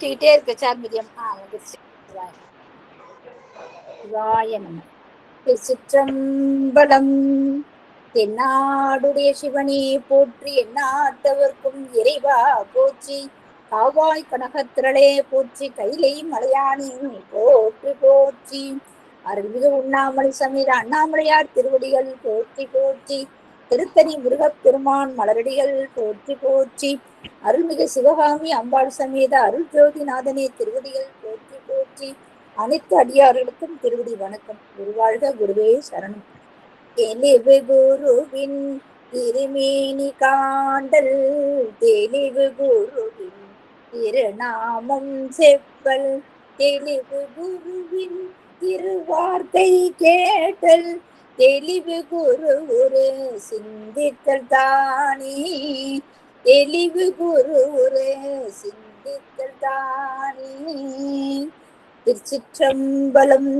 கேட்டுக்கிட்டே இருக்க சார்மதியம். சிவாய நம. திருச்சிற்றம்பலம். தென்னாடுடைய சிவனே போற்றி, எந்நாட்டவர்க்கும் இறைவா போற்றி, காவாய் கனகத்திரளே போற்றி, கைலை மலையானே போற்றி போற்றி, அருள்மிகு உண்ணாமலை சமேத அண்ணாமலையார் திருவடிகள் போற்றி போற்றி, திருத்தணி முருகப் பெருமான் மலரடிகள் போற்றி போற்றி, அருள்மிகு சிவகாமி அம்பாள் சமேத அருள் ஜோதிநாதனே திருவடிகள் போற்றி போற்றி, அனைத்து அடியார்களுக்கும் திருவடி வணக்கம். குருவாழ்க, குருவே சரணம். தெளிவு குருவின் திருமேனி காண்டல், தெளிவு குருவின் திருநாமம் செப்பல், தெளிவு குருவின் திருவார்த்தை கேட்டல், தெளிவு குரு ஒரு சிந்தித்தல் தானே, தெளிவு குரு ஒரு சிந்தித்தல் தானே. திருச்சிற்றம்பலம்.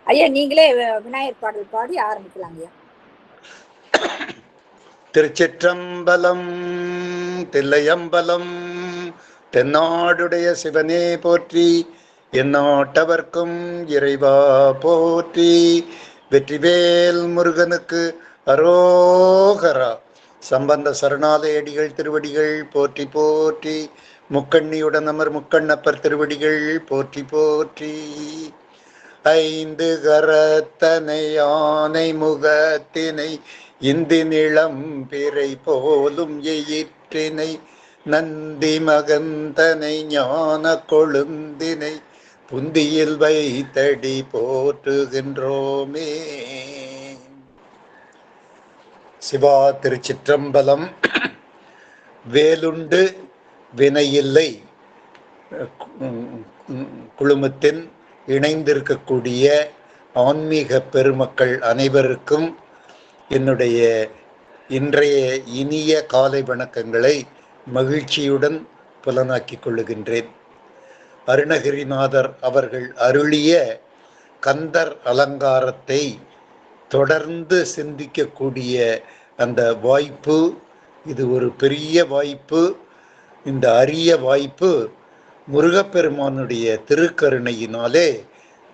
ஐயா, நீங்களே விநாயகர் பாடல் பாடி ஆரம்பிக்கலாம் ஐயா. திருச்சிற்றம்பலம். தில்லையம்பலம். தென்னாடுடைய சிவனே போற்றி, எந்நாட்டவர்க்கும் இறைவா போற்றி, வெற்றிவேல் முருகனுக்கு அரோகரா. சம்பந்த சரணாலயடிகள் திருவடிகள் போற்றி போற்றி, முக்கண்ணியுடன் அமர் முக்கண்ணப்பர் திருவடிகள் போற்றி போற்றி. ஐந்து கரத்தனை யானை முகத்தினை, இந்தி நிளம் பிறை போலும் எயிற்றினை, நந்தி மகந்தனை ஞான கொழுந்தினை, புந்தியில் வைத்தடி போற்றுகின்றோமே. சிவா திருச்சிற்றம்பலம். வேலுண்டு வினையில்லை குழுமத்தின் இணைந்திருக்கக்கூடிய ஆன்மீக பெருமக்கள் அனைவருக்கும் என்னுடைய இன்றைய இனிய காலை வணக்கங்களை மகிழ்ச்சியுடன் புலனாக்கிக் கொள்ளுகின்றேன். அருணகிரிநாதர் அவர்கள் அருளிய கந்தர் அலங்காரத்தை தொடர்ந்து சிந்திக்கக்கூடிய அந்த வாய்ப்பு, இது ஒரு பெரிய வாய்ப்பு. இந்த அரிய வாய்ப்பு முருகப்பெருமானுடைய திருக்கருணையினாலே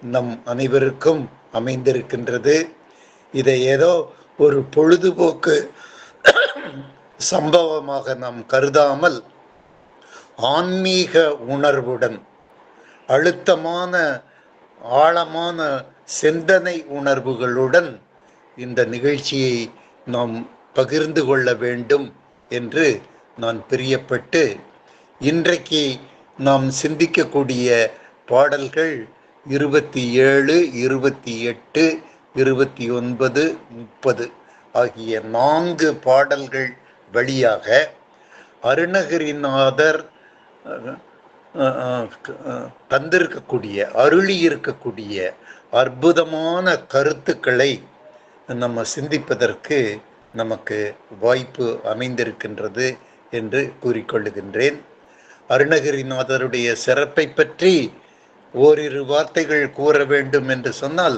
நம் அனைவருக்கும் அமைந்திருக்கின்றது. இதை ஏதோ ஒரு பொழுதுபோக்கு சம்பவமாக நாம் கருதாமல் ஆன்மீக உணர்வுடன், அழுத்தமான ஆழமான சிந்தனை உணர்வுகளுடன் இந்த நிகழ்ச்சியை நாம் பகிர்ந்து கொள்ள வேண்டும் என்று நான் பிரியப்பட்டு, இன்றைக்கு நாம் சிந்திக்கக்கூடிய பாடல்கள் 27, 28, 29, 30 ஆகிய 4 பாடல்கள் வழியாக அருணகிரிநாதர் தந்திருக்கக்கூடிய, அருளியிருக்கக்கூடிய அற்புதமான கருத்துக்களை நம்ம சிந்திப்பதற்கு நமக்கு வாய்ப்பு அமைந்திருக்கின்றது என்று கூறிக்கொள்ளுகின்றேன். அருணகிரிநாதருடைய சிறப்பை பற்றி ஓரிரு வார்த்தைகள் கூற வேண்டும் என்று சொன்னால்,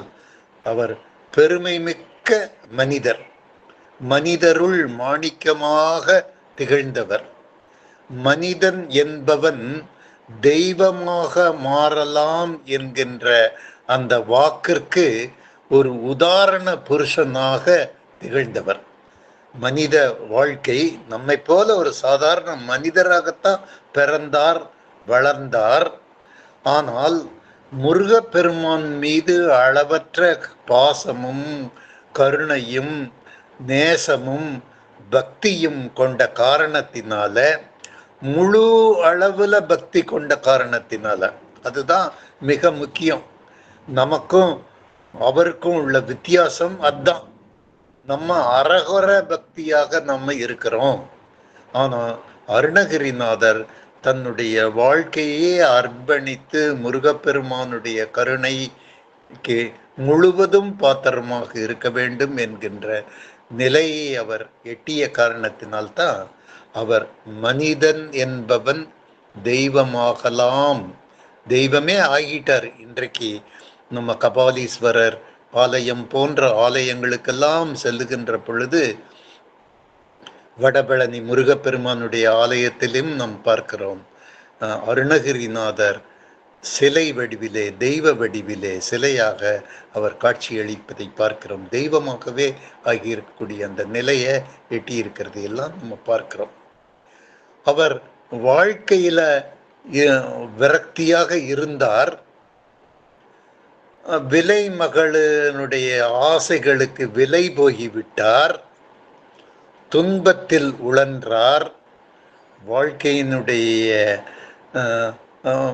அவர் பெருமை மிக்க மனிதர், மனிதருள் மாணிக்கமாக திகழ்ந்தவர். மனிதன் என்பவன் தெய்வமாக மாறலாம் என்கின்ற அந்த வாக்கிற்கு ஒரு உதாரண புருஷனாக திகழ்ந்தவர். மனித வாழ்க்கை நம்மை போல ஒரு சாதாரண மனிதராகத்தான் பிறந்தார், வளர்ந்தார். ஆனால் முருகப்பெருமான் மீது அளவற்ற பாசமும் கருணையும் நேசமும் பக்தியும் கொண்ட காரணத்தினால, முழு அளவுல பக்தி கொண்ட காரணத்தினால, அதுதான் மிக முக்கியம். நமக்கும் அவருக்கும் உள்ள வித்தியாசம் அதுதான். நம்ம அரகுர பக்தியாக நம்ம இருக்கிறோம். ஆனா அருணகிரிநாதர் தன்னுடைய வாழ்க்கையே அர்ப்பணித்து முருகப்பெருமானுடைய கருணைக்கு முழுவதும் பாத்திரமாக இருக்க வேண்டும் என்கின்ற நிலையை அவர் எட்டிய காரணத்தினால்தான் அவர் மனிதன் என்பவன் தெய்வமாகலாம், தெய்வமே ஆகிட்டார். இன்றைக்கு நம்ம கபாலீஸ்வரர் ஆலயம் போன்ற ஆலயங்களுக்கெல்லாம் செல்லுகின்ற பொழுது வடபழனி முருகப்பெருமானுடைய ஆலயத்திலும் நாம் பார்க்கிறோம். அருணகிரிநாதர் சிலை வடிவிலே, தெய்வ வடிவிலே சிலையாக அவர் காட்சியளிப்பதை பார்க்கிறோம். தெய்வமாகவே ஆகியிருக்கக்கூடிய அந்த நிலையை எட்டியிருக்கிறது எல்லாம் நம்ம பார்க்கிறோம். அவர் வாழ்க்கையில விரக்தியாக இருந்தார். விலை மகளினுடைய ஆசைகளுக்கு விலை போகிவிட்டார். துன்பத்தில் உழன்றார்.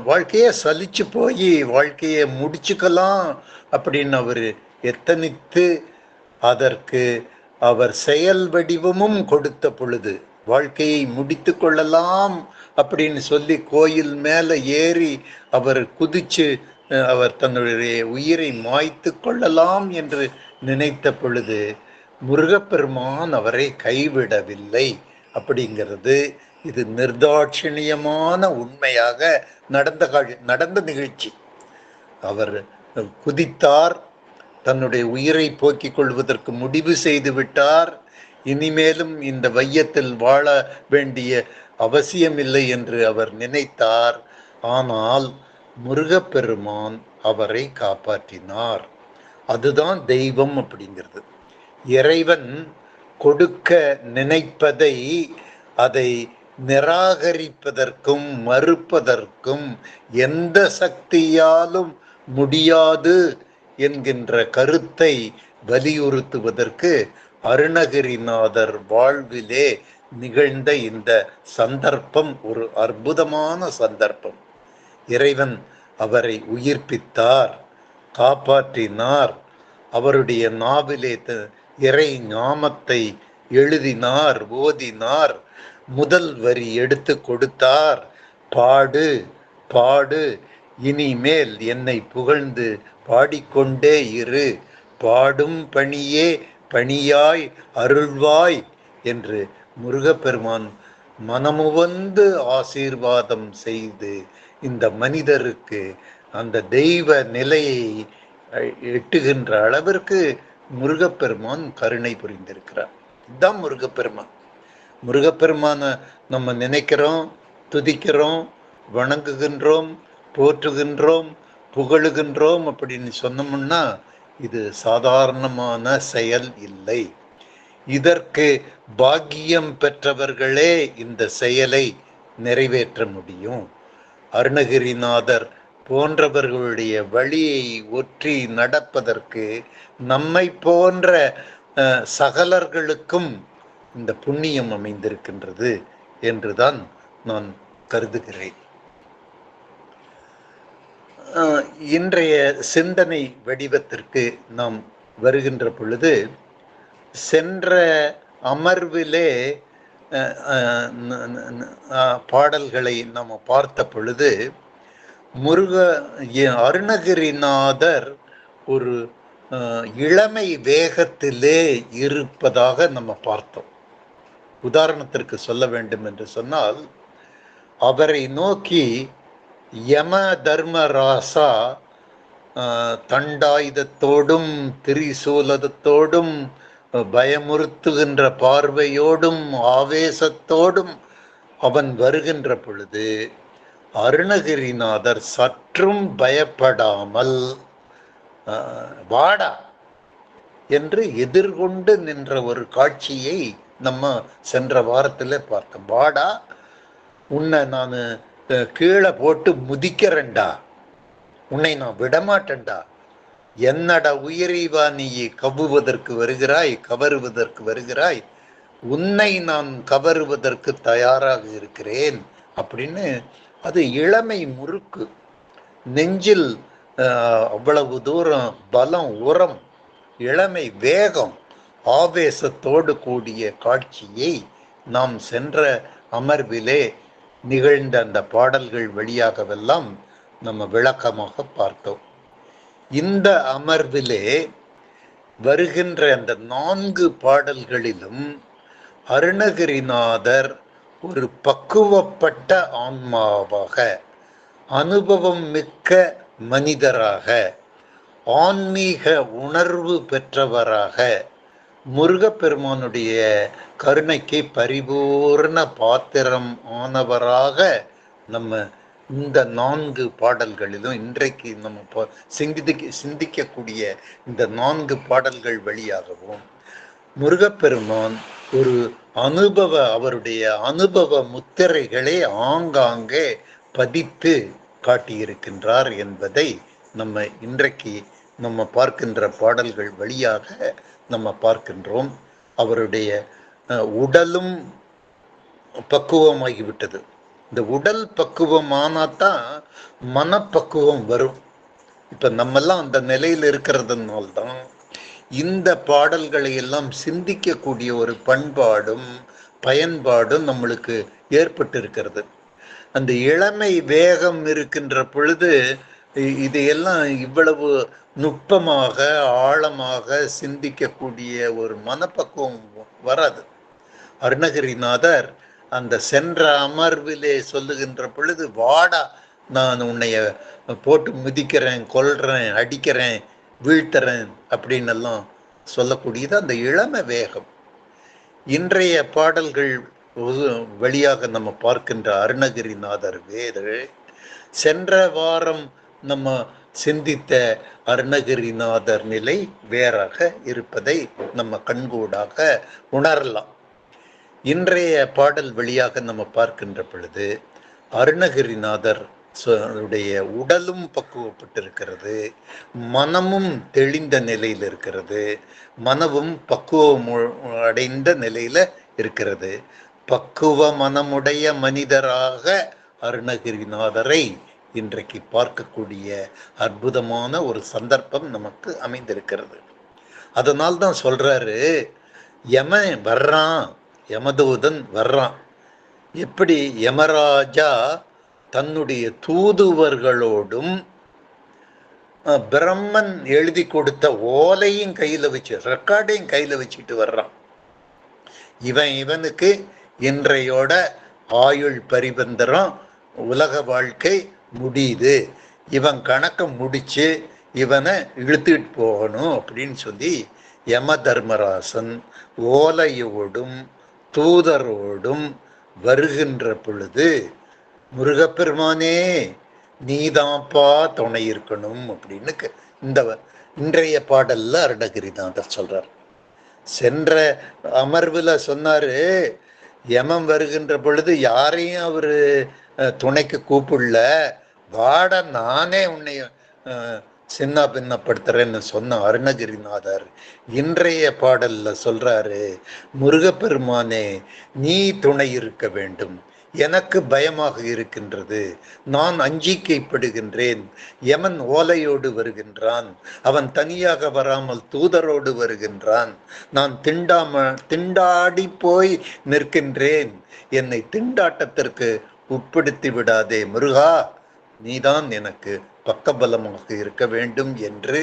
வாழ்க்கையை சலிச்சு போய் வாழ்க்கையை முடிச்சுக்கலாம் அப்படின்னு அவர் எத்தனித்து அதற்கு அவர் செயல் வடிவமும் கொடுத்த பொழுது, வாழ்க்கையை முடித்து கொள்ளலாம் அப்படின்னு சொல்லி கோயில் மேல ஏறி அவர் குதிச்சு அவர் தன்னுடைய உயிரை மாய்த்து கொள்ளலாம் என்று நினைத்த பொழுது முருகப்பெருமான் அவரை கைவிடவில்லை அப்படிங்கிறது இது நிர்தாட்சிணியமான உண்மையாக நடந்த நிகழ்ச்சி. அவர் குதித்தார், தன்னுடைய உயிரை போக்கிக் கொள்வதற்கு முடிவு செய்து விட்டார். இனிமேலும் இந்த வையத்தில் வாழ வேண்டிய அவசியமில்லை என்று அவர் நினைத்தார். ஆனால் முருகப்பெருமான் அவரை காப்பாற்றினார். அதுதான் தெய்வம் அப்படிங்கிறது. இறைவன் கொடுக்க நினைப்பதை அதை நிராகரிப்பதற்கும் மறுப்பதற்கும் எந்த சக்தியாலும் முடியாது என்கின்ற கருத்தை வலியுறுத்துவதற்கு அருணகிரிநாதர் வாழ்விலே நிகழ்ந்த இந்த சந்தர்ப்பம் ஒரு அற்புதமான சந்தர்ப்பம். இறைவன் அவரை உயிர்ப்பித்தார், காப்பாற்றினார். அவருடைய நாவிலே இறை ஞாமத்தை எழுதினார், ஓதினார். முதல் வரி எடுத்து கொடுத்தார், பாடு பாடு, இனிமேல் என்னை புகழ்ந்து பாடிக்கொண்டே இரு, பாடும் பணியே பணியாய் அருள்வாய் என்று முருகப்பெருமான் மனமுவந்து ஆசீர்வாதம் செய்து இந்த மனிதருக்கு அந்த தெய்வ நிலையை எட்டுகின்ற அளவிற்கு முருகப்பெருமான் கருணை புரிந்திருக்கிறார். இதுதான் முருகப்பெருமான். முருகப்பெருமான நம்ம நினைக்கிறோம், துதிக்கிறோம், வணங்குகின்றோம், போற்றுகின்றோம், புகழுகின்றோம் அப்படின்னு சொன்னோம்னா இது சாதாரணமான செயல் இல்லை. இதற்கு பாக்கியம் பெற்றவர்களே இந்த செயலை நிறைவேற்ற முடியும். அருணகிரிநாதர் போன்றவர்களுடைய வழியை ஒற்றி நடப்பதற்கு நம்மை போன்ற சகலர்களுக்கும் இந்த புண்ணியம் அமைந்திருக்கின்றது என்றுதான் நான் கருதுகிறேன். இன்றைய சிந்தனை வடிவத்திற்கு நாம் வருகின்ற பொழுது, சென்ற அமர்விலே பாடல்களை நாம் பார்த்த பொழுது அருணகிரிநாதர் ஒரு இளமை வேகத்திலே இருப்பதாக நம்ம பார்த்தோம். உதாரணத்திற்கு சொல்ல வேண்டும் என்று சொன்னால், அவரை நோக்கி யம தர்மராசா தண்டாயுதத்தோடும் திரிசூலத்தோடும் பயமுறுத்துகின்ற பார்வையோடும் ஆவேசத்தோடும் அவன் வருகின்ற பொழுது அருணகிரிநாதர் சற்றும் பயப்படாமல் வாடா என்று எதிர்கொண்டு நின்ற ஒரு காட்சியை நம்ம சென்ற வாரத்தில் பார்த்தோம். வாடா, உன்னை நான் கீழே போட்டு முதிக்கிறேன்டா, உன்னை நான் விடமாட்டேன்டா, என்னடா உயிரிவா நீ கவுவதற்கு கவருவதற்கு வருகிறாய், உன்னை நான் கவருவதற்கு தயாராக இருக்கிறேன் அப்படின்னு. அது இளமை முறுக்கு, நெஞ்சில் அவ்வளவு தூரம் பலம், உரம், இளமை வேகம், ஆவேசத்தோடு கூடிய காட்சியை நாம் சென்ற அமர்விலே நிகழ்ந்த அந்த பாடல்கள் வழியாகவெல்லாம் நம்ம விளக்கமாக பார்த்தோம். இந்த அமர்விலே வருகின்ற அந்த 4 பாடல்களிலும் அருணகிரிநாதர் ஒரு பக்குவப்பட்ட ஆன்மாவாக, அனுபவம் மிக்க மனிதராக, ஆன்மீக உணர்வு பெற்றவராக, முருகப்பெருமானுடைய கருணைக்கு பரிபூர்ண பாத்திரம் ஆனவராக நம்ம இந்த 4 பாடல்களிலும் இன்றைக்கு நம்ம சிந்திக்கக்கூடிய இந்த 4 பாடல்கள் வழியாகவும் முருகப்பெருமான் ஒரு அவருடைய அனுபவ முத்திரைகளை ஆங்காங்கே பதித்து காட்டியிருக்கின்றார் என்பதை நம்ம இன்றைக்கு நம்ம பார்க்கின்ற பாடல்கள் வழியாக நம்ம பார்க்கின்றோம். அவருடைய உடலும் பக்குவமாகிவிட்டது. இந்த உடல் பக்குவமானாதான் மனப்பக்குவம் வரும். இப்ப நம்மெல்லாம் அந்த நிலையில் இருக்கிறதுனால்தான் இந்த பாடல்களை எல்லாம் சிந்திக்கக்கூடிய ஒரு பண்பாடும் பயன்பாடும் நம்மளுக்கு ஏற்பட்டு இருக்கிறது. அந்த இளமை வேகம் இருக்கின்ற பொழுது இதையெல்லாம் இவ்வளவு நுட்பமாக ஆழமாக சிந்திக்கக்கூடிய ஒரு மனப்பக்குவம் வராது. அருணகிரிநாதர் அந்த சென்ற அமர்விலே சொல்லுகின்ற பொழுது, வாடா நான் உன்னைய போட்டு மிதிக்கிறேன், கொல்றேன், அடிக்கிறேன், வீழ்த்துறேன் அப்படின்னு எல்லாம் சொல்லக்கூடியது அந்த இளம வேகம். இன்றைய பாடல்கள் வழியாக நம்ம பார்க்கின்ற அருணகிரிநாதர் வேதல் சென்ற வாரம் நம்ம சிந்தித்த அருணகிரிநாதர் நிலை வேறாக இருப்பதை நம்ம கண்கூடாக உணரலாம். இன்றைய பாடல் வழியாக நம்ம பார்க்கின்ற பொழுது அருணகிரிநாதர் உடலும் பக்குவப்பட்டிருக்கிறது, மனமும் தெளிந்த நிலையில் இருக்கிறது, மனமும் பக்குவம் அடைந்த நிலையில இருக்கிறது. பக்குவ மனமுடைய மனிதராக அருணகிரிநாதரை இன்றைக்கு பார்க்கக்கூடிய அற்புதமான ஒரு சந்தர்ப்பம் நமக்கு அமைந்திருக்கிறது. அதனால்தான் சொல்றாரு, யமன் வர்றான், யமதூதன் வர்றான். எப்படி யமராஜா தன்னுடைய தூதுவர்களோடும் பிரம்மன் எழுதி கொடுத்த ஓலையும் கையில வச்சு, ரெக்கார்டையும் கையில வச்சுட்டு வர்றான். இவனுக்கு இன்றையோட ஆயுள் பரிபந்தரம், உலக வாழ்க்கை முடியுது, இவன் கணக்க முடிச்சு இவனை இழுத்துட்டு போகணும் அப்படின்னு சொல்லி யம தர்மராசன் ஓலையோடும் தூதரோடும் வருகின்ற பொழுது, முருகப்பெருமானே நீதான்ப்பா துணை இருக்கணும் அப்படின்னு இன்றைய பாடல்ல அருணகிரிநாதர் சொல்றார். சென்ற அமர்வுல சொன்னாரு, யமன் வருகின்ற பொழுது யாரையும் அவரு துணைக்கு கூப்பிடல, வாட நானே உன்னை சின்ன பின்னப்படுத்துறேன்னு சொன்ன அருணகிரிநாதர் இன்றைய பாடல்ல சொல்றாரு, முருகப்பெருமானே நீ துணை இருக்க வேண்டும், எனக்கு பயமாக இருக்கின்றது, நான் அஞ்சிக்கைப்படுகின்றேன். யமன் ஓலையோடு வருகின்றான், அவன் தனியாக வராமல் தூதரோடு வருகின்றான், நான் திண்டாடி போய் நிற்கின்றேன், என்னை திண்டாட்டத்திற்கு உட்படுத்தி விடாதே முருகா, நீதான் எனக்கு பக்கபலமாக இருக்க வேண்டும் என்று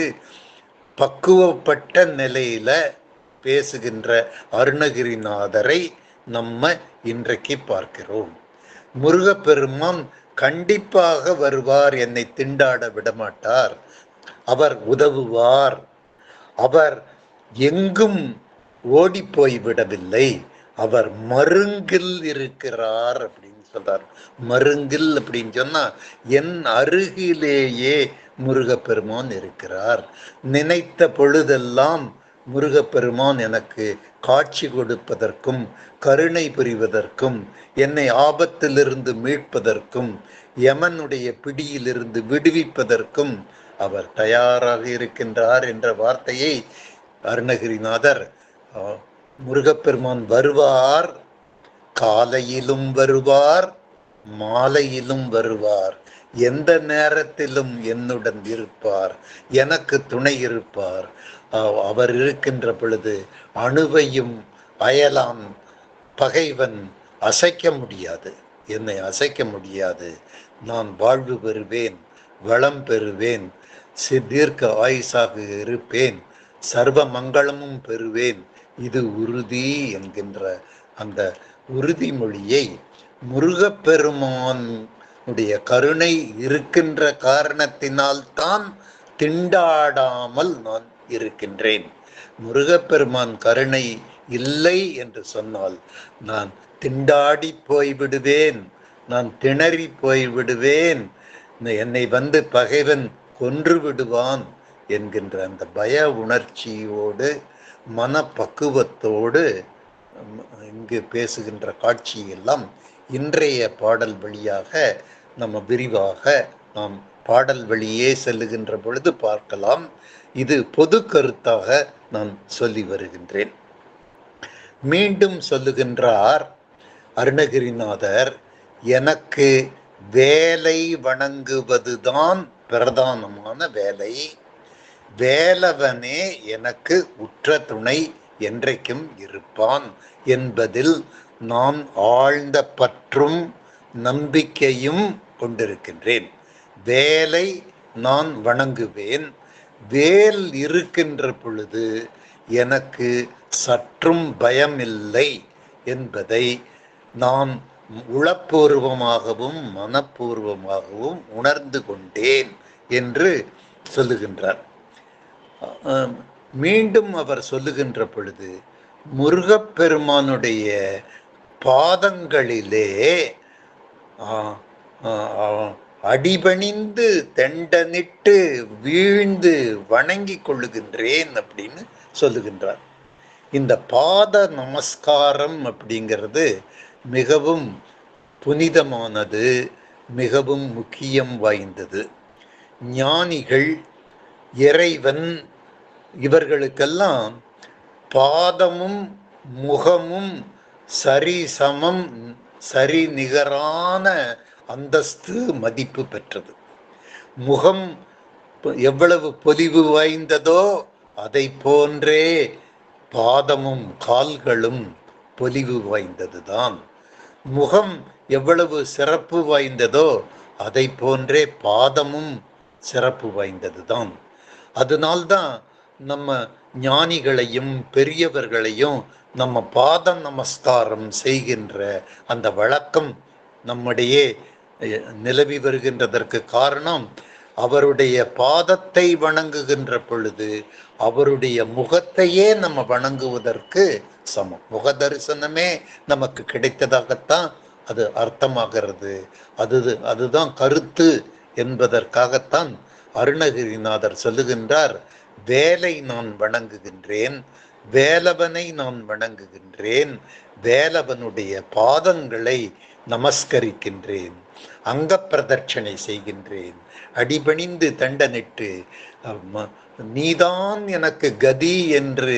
பக்குவப்பட்ட நிலையில பேசுகின்ற அருணகிரிநாதரை நம்ம இன்றைக்கு பார்க்கிறோம். முருகப்பெருமான் கண்டிப்பாக வருவார், என்னை திண்டாட விடமாட்டார், அவர் உதவுவார், அவர் எங்கும் ஓடி போய் விடவில்லை, அவர் மருங்கில் இருக்கிறார் அப்படின்னு சொல்றார். மருங்கில் அப்படின்னு சொன்னா என் அருகிலேயே முருகப்பெருமான் இருக்கிறார். நினைத்த பொழுதெல்லாம் முருகப்பெருமான் எனக்கு காட்சி கொடுப்பதற்கும் கருணை புரிவதற்கும் என்னை ஆபத்திலிருந்து மீட்பதற்கும் யமனுடைய பிடியிலிருந்து விடுவிப்பதற்கும் அவர் தயாராக இருக்கின்றார் என்ற வார்த்தையை அருணகிரிநாதர், முருகப்பெருமான் வருவார், காலையிலும் வருவார், மாலையிலும் வருவார், எந்த நேரத்திலும் என்னுடன் இருப்பார், எனக்கு துணை இருப்பார், அவர் இருக்கின்ற பொழுது அணுவையும் அயலான் பகைவன் அசைக்க முடியாது, என்னை அசைக்க முடியாது, நான் வாழ்வு பெறுவேன், வளம் பெறுவேன், தீர்க்க ஆயுசாக இருப்பேன், சர்வ மங்களமும் பெறுவேன், இது உறுதி என்கின்ற அந்த உறுதிமொழியை முருகப்பெருமானுடைய கருணை இருக்கின்ற காரணத்தினால்தான் திண்டாடாமல் நான் இருக்கின்றேன். முருகப்பெருமான் கருணை இல்லை என்று சொன்னால் நான் திண்டாடி போய்விடுவேன், நான் திணறி போய் விடுவேன், என்னை வந்து பகைவன் கொன்று விடுவான் என்கின்ற அந்த பய உணர்ச்சியோடு மனப்பக்குவத்தோடு இங்கு பேசுகின்ற காட்சியெல்லாம் இன்றைய பாடல் வழியாக நம்ம விரிவாக நாம் பாடல் வழியே செல்லுகின்ற பொழுது பார்க்கலாம். இது பொது கருத்தாக நான் சொல்லி வருகின்றேன். மீண்டும் சொல்லுகின்றார் அருணகிரிநாதர், எனக்கு வேலை வணங்குவதுதான் பிரதானமான வேலை, வேலவனே எனக்கு உற்ற துணை என்றைக்கும் இருப்பான் என்பதில் நான் ஆழ்ந்த பற்றும் நம்பிக்கையும் கொண்டிருக்கின்றேன். வேலை நான் வணங்குவேன், வேல் இருக்கின்ற பொழுது எனக்கு சற்றும் பயமில்லை என்பதை நான் உளப்பூர்வமாகவும் மனப்பூர்வமாகவும் உணர்ந்து கொண்டேன் என்று சொல்லுகின்றார். மீண்டும் அவர் சொல்லுகின்ற பொழுது, முருகப்பெருமானுடைய பாதங்களிலே அடிபணிந்து தெண்டனிட்டு வீழ்ந்து வணங்கி கொள்ளுகின்றேன் அப்படின்னு சொல்லுகின்றார். இந்த பாத நமஸ்காரம் அப்படிங்கிறது மிகவும் புனிதமானது, மிகவும் முக்கியம் வாய்ந்தது. ஞானிகள், இறைவன் இவர்களுக்கெல்லாம் பாதமும் முகமும் சரிசமம், சரி நிகரான அந்தஸ்து, மதிப்பு பெற்றது. முகம் எவ்வளவு பொலிவு வாய்ந்ததோ அதை போன்றே பாதமும் கால்களும் பொலிவு வாய்ந்ததுதான். முகம் எவ்வளவு சிறப்பு வாய்ந்ததோ அதை போன்றே பாதமும் சிறப்பு வாய்ந்ததுதான். அதனால்தான் நம்ம ஞானிகளையும் பெரியவர்களையும் நம்ம பாத நமஸ்காரம் செய்கின்ற அந்த வழக்கம் நம்மிடையே நிலவி வருகின்றதற்கு காரணம், அவருடைய பாதத்தை வணங்குகின்ற பொழுது அவருடைய முகத்தையே நம்ம வணங்குவதற்கு சமம். முக தரிசனமே நமக்கு கிடைத்ததாகத்தான் அது அர்த்தமாகிறது. அதுதான் கருத்து என்பதற்காகத்தான் அருணகிரிநாதர் சொல்லுகின்றார், வேலை நான் வணங்குகின்றேன், வேலவனை நான் வணங்குகின்றேன், வேலவனுடைய பாதங்களை நமஸ்கரிக்கின்றேன், அங்க பிரதட்சணை செய்கின்றேன், அடிபணிந்து தண்டனிட்டு நீதான் எனக்கு கதி என்று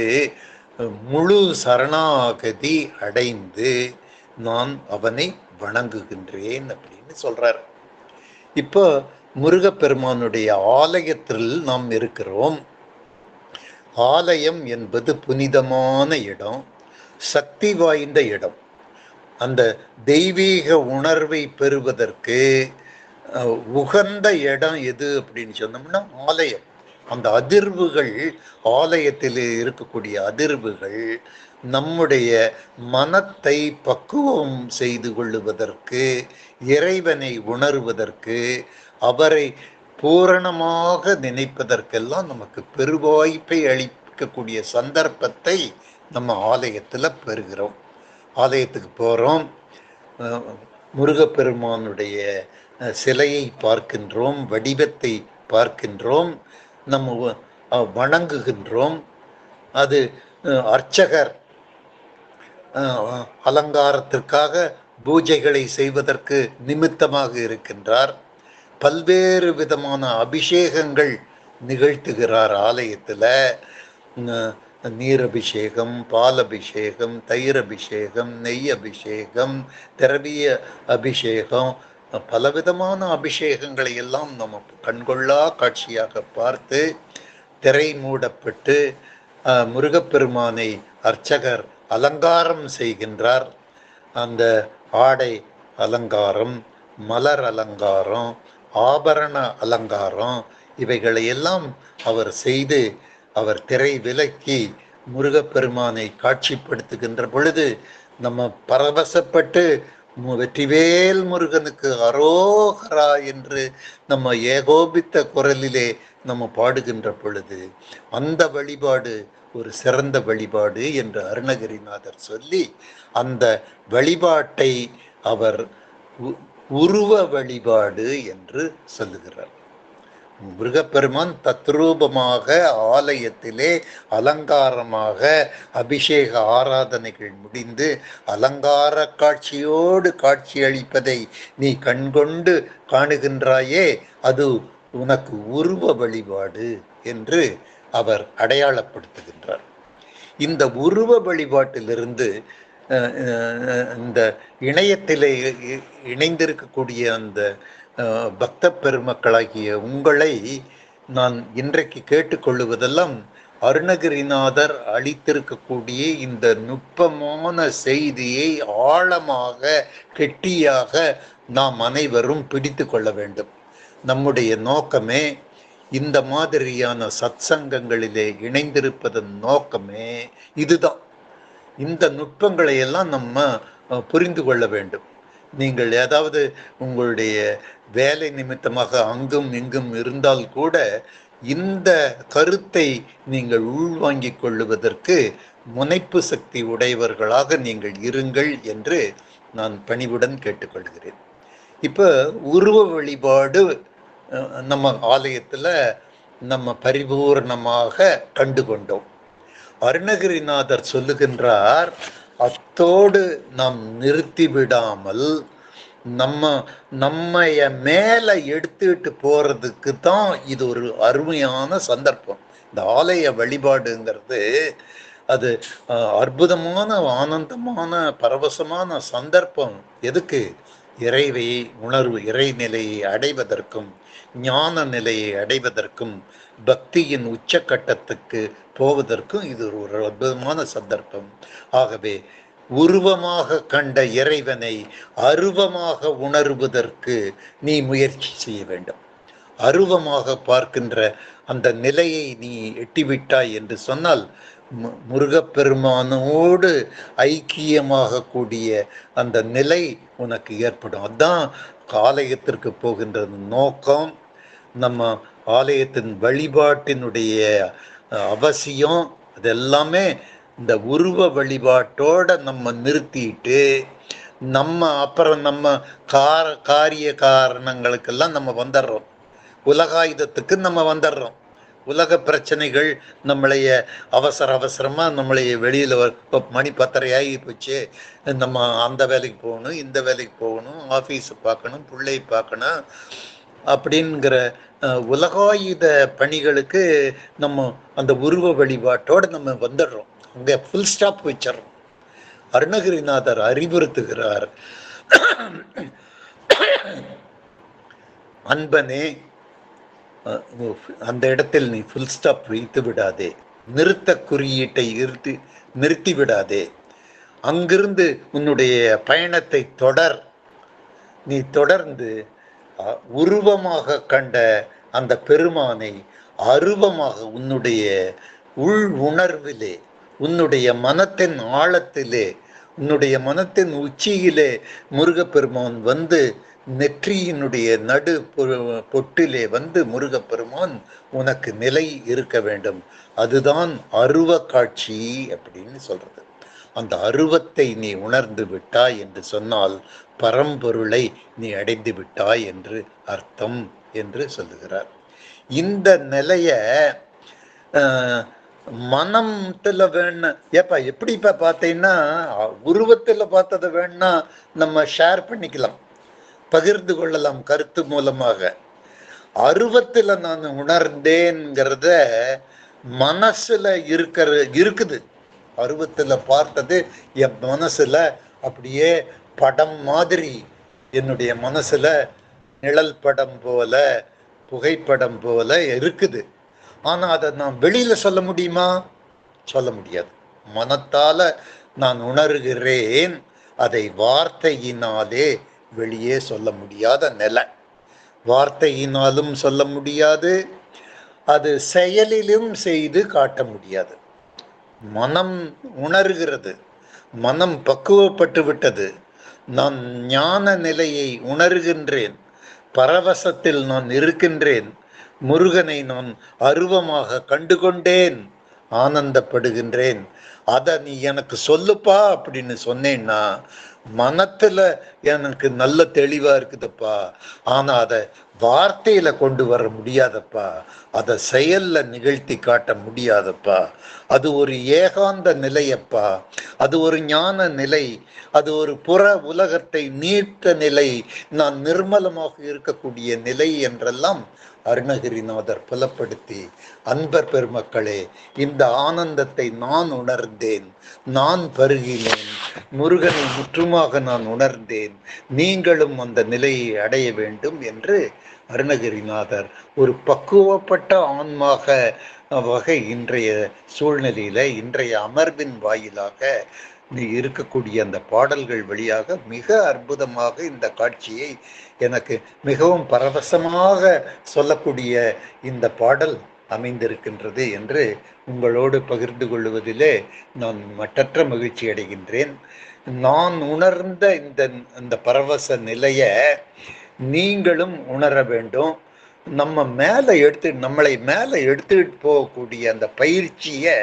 முழு சரணாகதி அடைந்து நான் அவனை வணங்குகின்றேன் அப்படின்னு சொல்றார். இப்போ முருகப்பெருமானுடைய ஆலயத்தில் நாம் இருக்கிறோம். ஆலயம் என்பது புனிதமான இடம், சக்தி வாய்ந்த இடம். அந்த தெய்வீக உணர்வை பெறுவதற்கு உகந்த இடம் எது அப்படின்னு சொன்னோம்னா ஆலயம். அந்த அதிர்வுகள், ஆலயத்தில் இருக்கக்கூடிய அதிர்வுகள் நம்முடைய மனத்தை பக்குவம் செய்து கொள்ளுவதற்கு, இறைவனை உணர்வதற்கு, அவரை பூரணமாக நினைப்பதற்கெல்லாம் நமக்கு பெருவாய்ப்பை அளிக்கக்கூடிய சந்தர்ப்பத்தை நம்ம ஆலயத்தில் பெறுகிறோம். ஆலயத்துக்கு போகிறோம், முருகப்பெருமானுடைய சிலையை பார்க்கின்றோம், வடிவத்தை பார்க்கின்றோம், நம்ம வணங்குகின்றோம். அது அர்ச்சகர் அலங்காரத்திற்காக பூஜைகளை செய்வதற்கு நிமித்தமாக இருக்கின்றார். பல்வேறு விதமான அபிஷேகங்கள் நிகழ்த்துகிறார் ஆலயத்தில். நீர் அபிஷேகம், பால் அபிஷேகம், தயிர் அபிஷேகம், நெய் அபிஷேகம், திரவிய அபிஷேகம், பலவிதமான அபிஷேகங்களை எல்லாம் நம்ம கண்கொள்ளா காட்சியாக பார்த்து திரை மூடப்பட்டு முருகப்பெருமானை அர்ச்சகர் அலங்காரம் செய்கின்றார். அந்த ஆடை அலங்காரம், மலர் அலங்காரம், ஆபரண அலங்காரம், இவைகளை எல்லாம் அவர் செய்து அவர் திரை விலக்கி முருகப்பெருமானை காட்சிப்படுத்துகின்ற பொழுது நம்ம பரவசப்பட்டு வெற்றிவேல் முருகனுக்கு அரோகரா என்று நம்ம ஏகோபித்த குரலிலே நம்ம பாடுகின்ற பொழுது அந்த வழிபாடு ஒரு சிறந்த வழிபாடு என்று அருணகிரிநாதர் சொல்லி அந்த வழிபாட்டை அவர் உருவ வழிபாடு என்று சொல்லுகிறார். முருகப்பெருமான் தத்ரூபமாக ஆலயத்திலே அலங்காரமாக அபிஷேக ஆராதனைகள் முடிந்து அலங்கார காட்சியோடு காட்சி அளிப்பதை நீ கண்கொண்டு காணுகின்றாயே, அது உனக்கு உருவ வழிபாடு என்று அவர் அடையாளப்படுத்துகின்றார். இந்த உருவ வழிபாட்டிலிருந்து இந்த இணையத்திலே இணைந்திருக்கக்கூடிய அந்த பக்த பெருமக்களாகிய உங்களை நான் இன்றைக்கு கேட்டுக்கொள்ளுவதெல்லாம் அருணகிரிநாதர் அளித்திருக்கக்கூடிய இந்த நுட்பமான செய்தியை ஆழமாக கெட்டியாக நாம் அனைவரும் பிடித்து கொள்ள வேண்டும். நம்முடைய நோக்கமே இந்த மாதிரியான சத்சங்கங்களிலே இணைந்திருப்பதன் நோக்கமே இதுதான். இந்த நுட்பங்களை எல்லாம் நம்ம புரிந்து கொள்ள வேண்டும். நீங்கள் ஏதாவது உங்களுடைய வேலை நிமித்தமாக அங்கும் இங்கும் இருந்தால் கூட இந்த கருத்தை நீங்கள் உள்வாங்கிக் கொள்ளுவதற்கு முனைப்பு சக்தி உடையவர்களாக நீங்கள் இருங்கள் என்று நான் பணிவுடன் கேட்டுக்கொள்கிறேன். இப்போ உருவ வழிபாடு நம்ம ஆலயத்துல நம்ம பரிபூர்ணமாக கண்டு கொண்டோம். அருணகிரிநாதர் சொல்லுகின்றார், அத்தோடு நாம் நிறுத்தி விடாமல் நம்மைய மேல எடுத்துட்டு போறதுக்கு தான் இது ஒரு அருமையான சந்தர்ப்பம். இந்த ஆலய வழிபாடுங்கிறது அது அற்புதமான ஆனந்தமான பரவசமான சந்தர்ப்பம். எதுக்கு? இறைவை உணர்வு, இறைநிலையை அடைவதற்கும் ஞான நிலையை அடைவதற்கும் பக்தியின் உச்சக்கட்டத்துக்கு போவதற்கும் இது ஒரு அற்புதமான சந்தர்ப்பம். ஆகவே உருவமாக கண்ட இறைவனை அருவமாக உணர்வதற்கு நீ முயற்சி செய்ய வேண்டும். அருவமாக பார்க்கின்ற அந்த நிலையை நீ எட்டிவிட்டாய் என்று சொன்னால் முருகப்பெருமானோடு ஐக்கியமாக கூடிய அந்த நிலை உனக்கு ஏற்படும். அதுதான் ஆலயத்திற்கு போகின்ற நோக்கம். நம்ம ஆலயத்தின் வழிபாட்டினுடைய அவசியம் அதெல்லாமே இந்த உருவ வழிபாட்டோட நம்ம நிறுத்திட்டு அப்புறம் நம்ம காரிய காரணங்களுக்கெல்லாம் நம்ம வந்துடுறோம். உலகாயுதத்துக்கு நம்ம வந்துடுறோம். உலக பிரச்சனைகள் நம்மளைய அவசரமா நம்மளைய வெளியில மணி 10:30 ஆகி போச்சு, நம்ம அந்த வேலைக்கு போகணும், இந்த வேலைக்கு போகணும், ஆஃபீஸை பார்க்கணும், பிள்ளை பார்க்கணும் அப்படிங்கிற உலகாயுத பணிகளுக்கு நம்ம அந்த உருவ வழிபாட்டோடு நம்ம வந்துடுறோம். அங்கே ஃபுல் ஸ்டாப் வச்சிடறோம். அருணகிரிநாதர் அறிவுறுத்துகிறார், அன்பனே அந்த இடத்தில் நீ ஃபுல் ஸ்டாப் வைத்து விடாதே, நிறுத்த குறியீட்டை நிறுத்தி விடாதே, அங்கிருந்து உன்னுடைய பயணத்தை தொடர். நீ தொடர்ந்து உருவமாக கண்ட அந்த பெருமானை அருவமாக உன்னுடைய உள் உணர்விலே, உன்னுடைய மனத்தின் ஆழத்திலே, உன்னுடைய மனத்தின் உச்சியிலே முருகப்பெருமான் வந்து நெற்றியினுடைய நடு பொட்டிலே வந்து முருகப்பெருமான் உனக்கு நிலை இருக்க வேண்டும். அதுதான் அருவ காட்சி அப்படின்னு சொல்றது. அந்த அருவத்தை நீ உணர்ந்து விட்டாய் என்று சொன்னால் பரம்பொருளை நீ அடைந்து விட்டாய் என்று அர்த்தம் என்று சொல்லுகிறார். இந்த நிலைய மனத்துல வேணும். எப்படிப்பா பார்த்தீங்கன்னா உருவத்துல பார்த்ததை வேணா நம்ம ஷேர் பண்ணிக்கலாம், பகிர்ந்து கொள்ளலாம் கருத்து மூலமாக. அருவத்துல நான் உணர்ந்தேங்கிறத மனசுல இருக்குது. அருவத்துல பார்த்தது என் மனசுல அப்படியே படம் மாதிரி, என்னுடைய மனசுல நிழல் படம் போல, புகைப்படம் போல இருக்குது. ஆனா அதை நான் வெளியில சொல்ல முடியுமா? சொல்ல முடியாது. மனத்தால நான் உணர்கிறேன், அதை வார்த்தையினாலே வெளியே சொல்ல முடியாத நிலை. வார்த்தையினாலும் சொல்ல முடியாது, அது செயலிலும் செய்து காட்ட முடியாது. மனம் உணர்கிறது, மனம் பக்குவப்பட்டு விட்டது. நான் ஞான நிலையை உணர்கின்றேன், பரவசத்தில் நான் இருக்கின்றேன், முருகனை நான் அருவமாக கண்டுகொண்டேன் ஆனந்தப்படுகின்றேன். அதை நீ எனக்கு சொல்லுப்பா அப்படின்னு சொன்னேன்னா மனத்துல எனக்கு நல்ல தெளிவா இருக்குதுப்பா, ஆனா அதை வார்த்தையில கொண்டு வர முடியாதப்பா, அதை செயல்ல நிகழ்த்தி காட்ட முடியாதப்பா. அது ஒரு ஏகாந்த நிலையப்பா, அது ஒரு ஞான நிலை, அது ஒரு புற உலகத்தை நீட்ட நிலை, நான் நிர்மலமாக இருக்கக்கூடிய நிலை என்றெல்லாம் அருணகிரிநாதர் புலப்படுத்தி, அன்பர் பெருமக்களே, இந்த ஆனந்தத்தை நான் உணர்ந்தேன், நான் பருகினேன், முருகனை முற்றுமாக நான் உணர்ந்தேன், நீங்களும் அந்த நிலையை அடைய வேண்டும் என்று அருணகிரிநாதர் ஒரு பக்குவப்பட்ட ஆன்மாக வகை இன்றைய சூழ்நிலையில இன்றைய அமர்வின் வாயிலாக இருக்கக்கூடிய அந்த பாடல்கள் வழியாக மிக அற்புதமாக இந்த காட்சியை எனக்கு மிகவும் பரவசமாக சொல்லக்கூடிய இந்த பாடல் அமைந்திருக்கின்றது என்று உங்களோடு பகிர்ந்து கொள்வதிலே நான் மற்றற்ற மகிழ்ச்சி அடைகின்றேன். நான் உணர்ந்த இந்த பரவச நிலைய நீங்களும் உணர வேண்டும். நம்மளை மேல எடுத்துட்டு போகக்கூடிய அந்த பயிற்சியை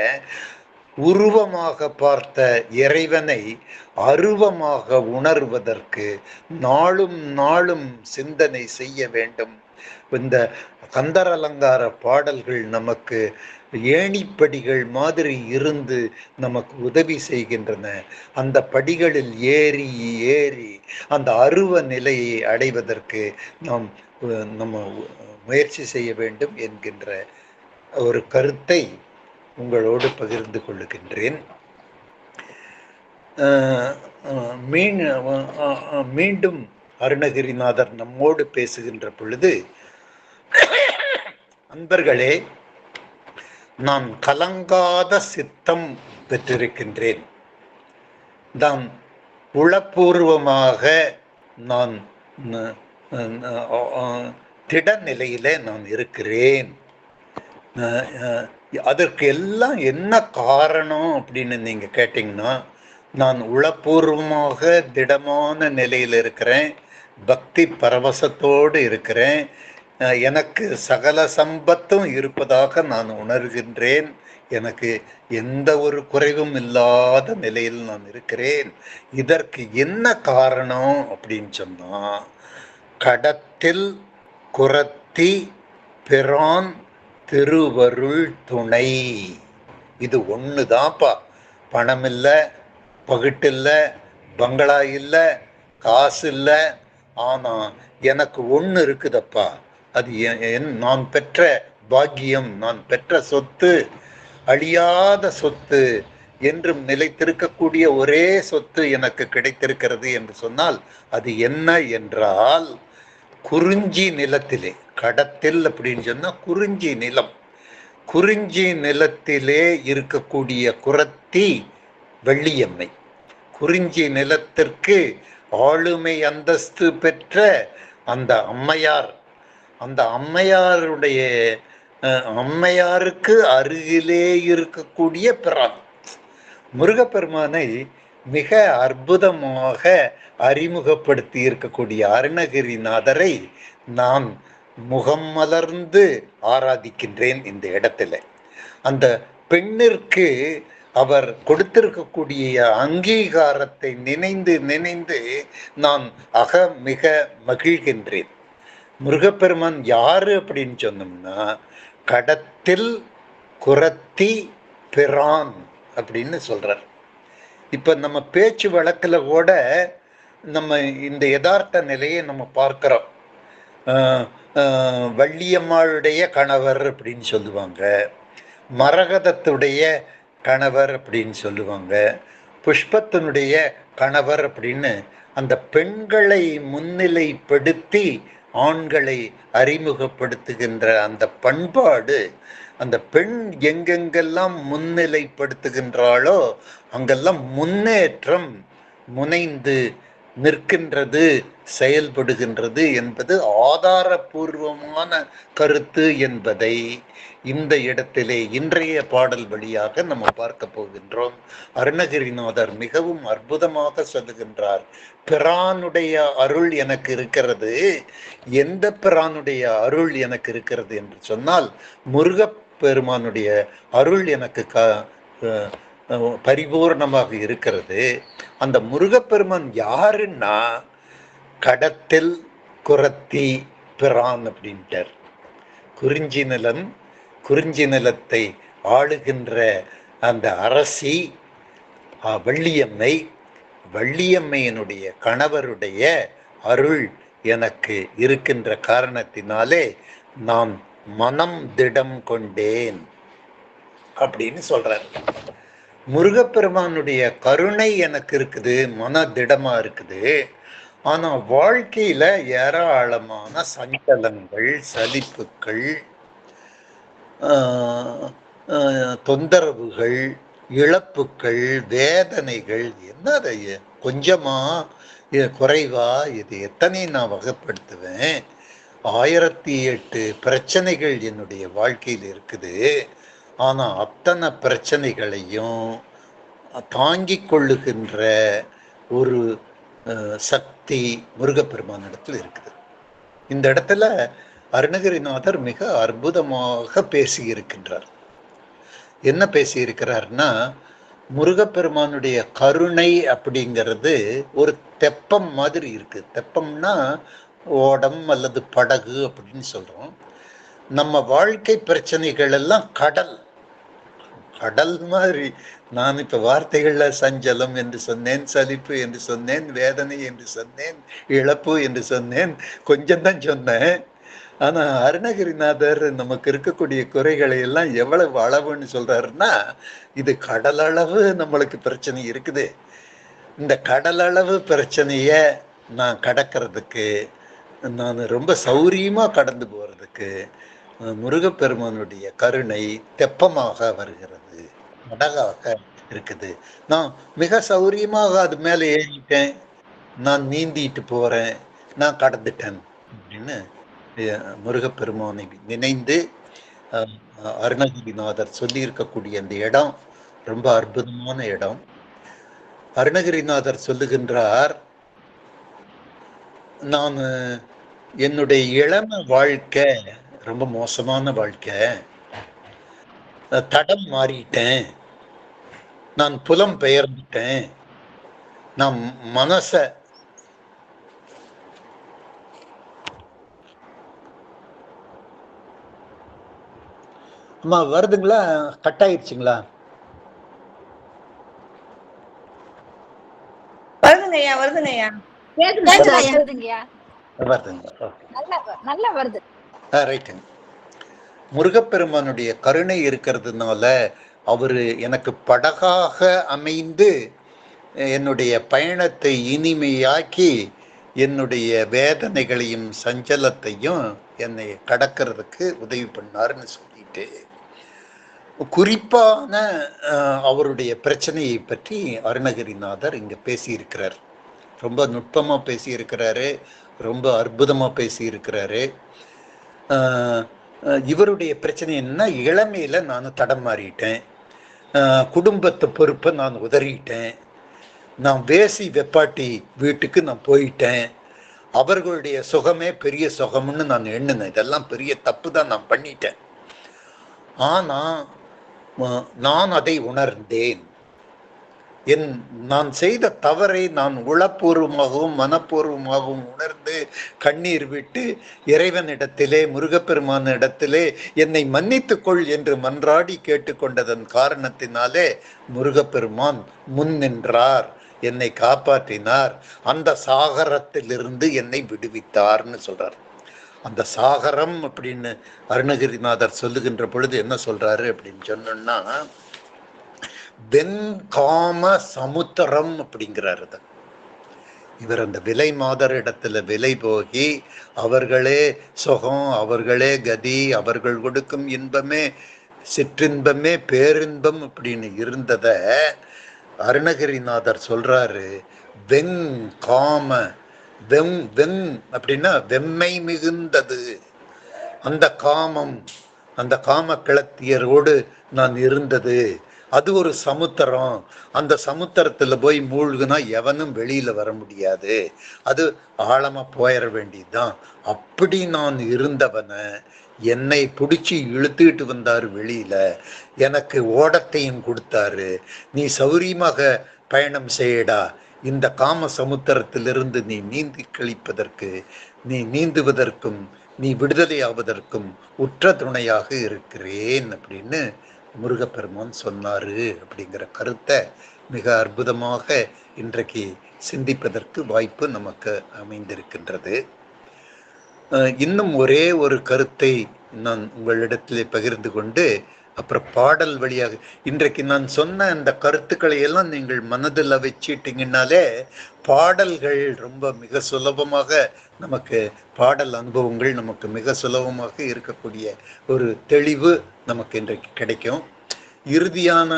உருவமாக பார்த்த இறைவனை அருவமாக உணர்வதற்கு நாளும் நாளும் சிந்தனை செய்ய வேண்டும். இந்த கந்தர் அலங்கார பாடல்கள் நமக்கு ஏணிப்படிகள் மாதிரி இருந்து நமக்கு உதவி செய்கின்றன. அந்த படிகளில் ஏறி ஏறி அந்த அருவ நிலையை அடைவதற்கு நம்ம முயற்சி செய்ய வேண்டும் என்கின்ற ஒரு கருத்தை உங்களோடு பகிர்ந்து கொள்ளுகின்றேன். மீண்டும் அருணகிரிநாதர் நம்மோடு பேசுகின்ற பொழுது, அன்பர்களே, நான் கலங்காத சித்தம் பெற்றிருக்கின்றேன், நான் உளப்பூர்வமாக நான் திட நிலையிலே நான் இருக்கிறேன். அதற்கு எல்லாம் என்ன காரணம் அப்படின்னு நீங்க கேட்டீங்கன்னா, நான் உளப்பூர்வமாக திடமான நிலையில் இருக்கிறேன், பக்தி பரவசத்தோடு இருக்கிறேன், எனக்கு சகல சம்பத்தும் இருப்பதாக நான் உணர்கின்றேன், எனக்கு எந்த ஒரு குறைவும் இல்லாத நிலையில் நான் இருக்கிறேன். இதற்கு என்ன காரணம் அப்படின்னு சொன்னா, கடத்தில் குறத்தி பிரான் திருவருள் துணை. இது ஒண்ணுதான்ப்பா. பணம் இல்லை, பகிட்டு இல்லை, பங்களா இல்லை, காசு இல்லை, ஆனா எனக்கு ஒண்ணு இருக்குதப்பா, அது நான் பெற்ற பாக்கியம், நான் பெற்ற சொத்து, அழியாத சொத்து, என்றும் நிலைத்திருக்கக்கூடிய ஒரே சொத்து எனக்கு கிடைத்திருக்கிறது என்று சொன்னால் அது என்ன என்றால், குறிஞ்சி நிலத்திலே, கடத்தில் அப்படின்னு சொன்னா குறிஞ்சி நிலம், குறிஞ்சி நிலத்திலே இருக்கக்கூடிய குறத்தி வெள்ளியம்மை, குறிஞ்சி நிலத்திற்கு ஆளுமை அந்தஸ்து பெற்ற அந்த அம்மையார், அந்த அம்மையாருடைய அம்மையாருக்கு அருகிலே இருக்கக்கூடிய பிரான் முருகப்பெருமானை மிக அற்புதமாக அறிமுகப்படுத்தி இருக்கக்கூடிய அருணகிரிநாதரை நான் முகம் மலர்ந்து ஆராதிக்கின்றேன் இந்த இடத்துல. அந்த பெண்ணிற்கு அவர் கொடுத்திருக்கக்கூடிய அங்கீகாரத்தை நினைந்து நினைந்து நான் மிக மகிழ்கின்றேன். முருகப்பெருமான் யாரு அப்படின்னு சொன்னோம்னா, கடத்தில் குறத்தி பிரான் அப்படின்னு சொல்றார். இப்ப நம்ம பேச்சு வழக்குல கூட நம்ம இந்த யதார்த்த நிலையை நம்ம பார்க்கிறோம். வள்ளியம்மாளுடைய கணவர் அப்படின்னு சொல்லுவாங்க, மரகதத்துடைய கணவர் அப்படின்னு சொல்லுவாங்க, புஷ்பத்தினுடைய கணவர் அப்படின்னு அந்த பெண்களை முன்னிலைப்படுத்தி ஆண்களை அறிமுகப்படுத்துகின்ற அந்த பண்பாடு, அந்த பெண் எங்கெங்கெல்லாம் முன்னிலைப்படுத்துகின்றாளோ அங்கெல்லாம் முன்னேற்றம் முனைந்து நிற்கின்றது, செயல்படுகின்றது என்பது ஆதாரபூர்வமான கருத்து என்பதை இந்த இடத்திலே இன்றைய பாடல் வழியாக நம்ம பார்க்க போகின்றோம். அருணகிரிநாதர் மிகவும் அற்புதமாக சொல்லுகின்றார், பிரானுடைய அருள் எனக்கு இருக்கிறது. எந்த பிரானுடைய அருள் எனக்கு இருக்கிறது என்று சொன்னால், முருகப்பெருமானுடைய அருள் எனக்கு பரிபூர்ணமாக இருக்கிறது. அந்த முருகப்பெருமான் யாருன்னா கடத்தில் குரத்தி பிரான் அப்படின்ட்டார். குறிஞ்சி நிலத்தை ஆளுகின்ற அந்த அரசி வள்ளியம்மையினுடைய கணவருடைய அருள் எனக்கு இருக்கின்ற காரணத்தினாலே நான் மனம் திடம் கொண்டேன் அப்படின்னு சொல்றார். முருகப்பெருமானுடைய கருணை எனக்கு இருக்குது, மன திடமா இருக்குது. ஆனா வாழ்க்கையில ஏராளமான சஞ்சலங்கள், சலிப்புகள், தொந்தரவுகள், இழப்புகள், வேதனைகள், என்ன கொஞ்சமா குறைவா, இது எத்தனை நான் வகைப்படுத்துவேன்? 1008 பிரச்சனைகள் என்னுடைய வாழ்க்கையில் இருக்குது. ஆனா அத்தனை பிரச்சனைகளையும் தாங்கிக் கொள்ளுகின்ற ஒரு சக்தி முருகப்பெருமானிடத்தில் இருக்குது. இந்த இடத்துல அருணகிரிநாதர் மிக அற்புதமாக பேசியிருக்கின்றார். என்ன பேசியிருக்கிறார்னா, முருகப்பெருமானுடைய கருணை அப்படிங்கிறது ஒரு தெப்பம் மாதிரி இருக்கு. தெப்பம்னா ஓடம் அல்லது படகு அப்படின்னு சொல்றோம். நம்ம வாழ்க்கை பிரச்சனைகள் எல்லாம் கடல் மாதிரி. நான் இப்ப வார்த்தைகள்ல சஞ்சலம் என்று சொன்னேன், சலிப்பு என்று சொன்னேன், வேதனை என்று சொன்னேன், இழப்பு என்று சொன்னேன், கொஞ்சம் தான் சொன்னேன். ஆனா அருணகிரிநாதர் நமக்கு இருக்கக்கூடிய குறைகளை எல்லாம் எவ்வளவு அளவுன்னு சொல்றாருன்னா, இது கடலளவு நம்மளுக்கு பிரச்சனை இருக்குது. இந்த கடலளவு பிரச்சனைய நான் கடக்கிறதுக்கு, நான் ரொம்ப சௌரியமா கடந்து போறதுக்கு முருகப்பெருமானுடைய கருணை தெப்பமாக வருகிறது, படகாக இருக்குது. நான் மிக சௌரியமாக அது மேல ஏறிட்டேன், நான் நீந்திட்டு போறேன், நான் கடந்துட்டேன் அப்படின்னு முருகப்பெருமானை நினைந்து அருணகிரிநாதர் சொல்லி இருக்கக்கூடிய அந்த இடம் ரொம்ப அற்புதமான இடம். அருணகிரிநாதர் சொல்லுகின்றார், நான் என்னுடைய இளம வாழ்க்கை ரொம்ப மோசமான வாழ்க்கை, தடம் மாறிட்டேன், நான் புலம் பெயர்ந்துட்டேன், நான் மனச அம்மா வருதுங்களா? கட் ஆயிடுச்சுங்களா? வருதுங்கய்யா வருதுங்கய்யா வருதுங்கய்யா. வருதுங்களா? நல்லா வருது. ரைட்டுங்க. முருகப்பெருமானுடைய கருணை இருக்கிறதுனால அவரு எனக்கு படகாக அமைந்து என்னுடைய பயணத்தை இனிமையாக்கி என்னுடைய வேதனைகளையும் சஞ்சலத்தையும் என்னை கடக்கிறதுக்கு உதவி பண்ணாருன்னு சொல்லிட்டு, குறிப்பான அவருடைய பிரச்சனையை பற்றி அருணகிரிநாதர் இங்க பேசியிருக்கிறார். ரொம்ப நுட்பமா பேசியிருக்கிறாரு, ரொம்ப அற்புதமா பேசியிருக்கிறாரு. இவருடைய பிரச்சனை என்ன, இளமையில நான் தடம் மாறிட்டேன், குடும்பத்தை பொறுப்பை நான் உதறிட்டேன், நான் வேசி வெப்பாட்டி வீட்டுக்கு நான் போயிட்டேன், அவர்களுடைய சுகமே பெரிய சுகம்னு நான் எண்ணினேன், இதெல்லாம் பெரிய தப்பு தான் நான் பண்ணிட்டேன். ஆனா நான் அதை உணர்ந்தேன், நான் செய்த தவறை நான் உளப்பூர்வமாகவும் மனப்பூர்வமாகவும் உணர்ந்து கண்ணீர் விட்டு இறைவனிடத்திலே, முருகப்பெருமானிடத்திலே என்னை மன்னித்துக்கொள் என்று மன்றாடி கேட்டுக்கொண்டதன் காரணத்தினாலே முருகப்பெருமான் முன் நின்றார், என்னை காப்பாற்றினார், அந்த சாகரத்திலிருந்து என்னை விடுவித்தார்னு சொல்றார். அந்த சாகரம் அப்படின்னு அருணகிரிநாதர் சொல்லுகின்ற பொழுது என்ன சொல்றாரு அப்படின்னு சொன்னோம்னா, வெண்காம சமுத்திரம் அப்படிங்கிறாரு. இவர் அந்த விலை மாதர் இடத்துல விலை போகி அவர்களே சுகம், அவர்களே கதி, அவர்கள் கொடுக்கும் இன்பமே சிற்றின்பமே பேரின்பம் அப்படின்னு இருந்தத அருணகிரிநாதர் சொல்றாரு, வெண்காம, வெண் அப்படின்னா வெம்மை மிகுந்தது அந்த காமம், அந்த காம கிளத்தியரோடு நான் இருந்தது, அது ஒரு சமுத்திரம், அந்த சமுத்திரத்துல போய் மூழ்குனா எவனும் வெளியில வர முடியாது, அது ஆழமா போயிட வேண்டியதுதான். அப்படி நான் இருந்தவனை என்னை பிடிச்சி இழுத்துக்கிட்டு வந்தாரு வெளியில, எனக்கு ஓடத்தையும் கொடுத்தாரு. நீ சௌரியமாக பயணம் செய்யடா, இந்த காம சமுத்திரத்திலிருந்து நீ நீந்தி கழிப்பதற்கு, நீ நீந்துவதற்கும் நீ விடுதலை ஆவதற்கும் உற்ற துணையாக இருக்கிறேன் அப்படின்னு முருகப்பெருமான் சொன்னாரு அப்படிங்கிற கருத்தை மிக அற்புதமாக இன்றைக்கு சிந்திப்பதற்கு வாய்ப்பு நமக்கு அமைந்திருக்கின்றது. இன்னும் ஒரே ஒரு கருத்தை நான் உங்களிடத்திலே பகிர்ந்து கொண்டு அப்புறம் பாடல் வழியாக, இன்றைக்கு நான் சொன்ன அந்த கருத்துக்களை எல்லாம் நீங்கள் மனதில் வச்சிட்டிங்கனாலே பாடல்கள் ரொம்ப மிக சுலபமாக நமக்கு, பாடல் அனுபவங்கள் நமக்கு மிக சுலபமாக இருக்கக்கூடிய ஒரு தெளிவு நமக்கு இன்றைக்கு கிடைக்கும். இறுதியான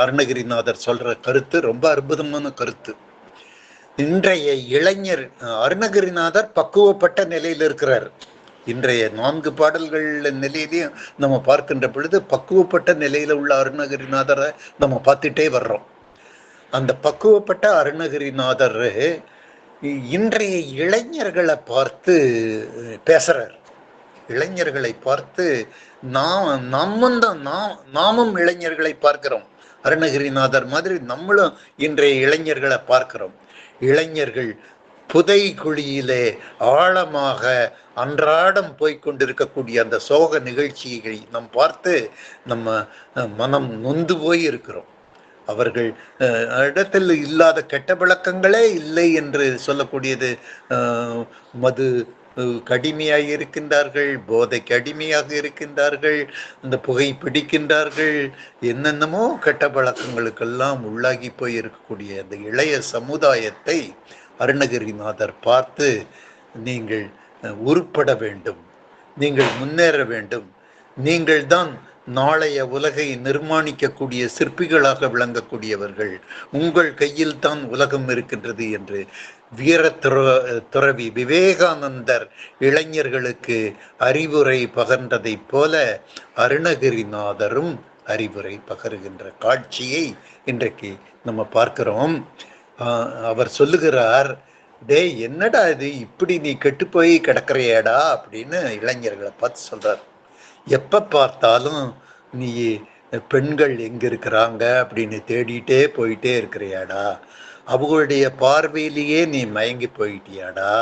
அருணகிரிநாதர் சொல்ற கருத்து ரொம்ப அற்புதமான கருத்து. இன்றைய இளைஞர், அருணகிரிநாதர் பக்குவப்பட்ட நிலையில் இருக்கிறார். இன்றைய 4 பாடல்கள் நிலையிலையும் நம்ம பார்க்கின்ற பொழுது பக்குவப்பட்ட நிலையில உள்ள அருணகிரிநாதரை நம்ம பார்த்துட்டே வர்றோம். அந்த பக்குவப்பட்ட அருணகிரிநாதர் இன்றைய இளைஞர்களை பார்த்து பேசுறார். இளைஞர்களை பார்த்து நாமும் இளைஞர்களை பார்க்கிறோம். அருணகிரிநாதர் மாதிரி நம்மளும் இன்றைய இளைஞர்களை பார்க்கிறோம். இளைஞர்கள் புதை குழியிலே ஆழமாக அன்றாடம் போய்கொண்டிருக்கக்கூடிய அந்த சோக நிகழ்ச்சியை நாம் பார்த்து நம்ம மனம் நொந்து போய் இருக்கிறோம். அவர்கள் இடத்தில் இல்லாத கெட்ட பழக்கங்களே இல்லை என்று சொல்லக்கூடியது. மது கடுமையாக இருக்கின்றார்கள், போதைக்கு அடிமையாக இருக்கின்றார்கள், அந்த புகை பிடிக்கின்றார்கள், என்னென்னமோ கெட்ட பழக்கங்களுக்கெல்லாம் உள்ளாகி போய் இருக்கக்கூடிய அந்த இளைய சமுதாயத்தை அருணகிரிநாதர் பார்த்து, நீங்கள் உருப்பட வேண்டும், நீங்கள் முன்னேற வேண்டும், நீங்கள் தான் நாளைய உலகை நிர்மாணிக்கக்கூடிய சிற்பிகளாக விளங்கக்கூடியவர்கள், உங்கள் கையில் தான் உலகம் இருக்கின்றது என்று வீர துறவி விவேகானந்தர் இளைஞர்களுக்கு அறிவுரை பகர்ந்ததை போல அருணகிரிநாதரும் அறிவுரை பகருகின்ற காட்சியை இன்றைக்கு நம்ம பார்க்கிறோம். அவர் சொல்லுகிறார், டே என்னடா இது, இப்படி நீ கெட்டு போய் கிடக்கிறையாடா அப்படின்னு இளைஞர்களை பார்த்து சொல்றார். எப்ப பார்த்தாலும் நீ பெண்கள் எங்க இருக்கிறாங்க அப்படின்னு தேடிட்டே போயிட்டே இருக்கிறியாடா, அவங்களுடைய பார்வையிலேயே நீ மயங்கி போயிட்டியாடா,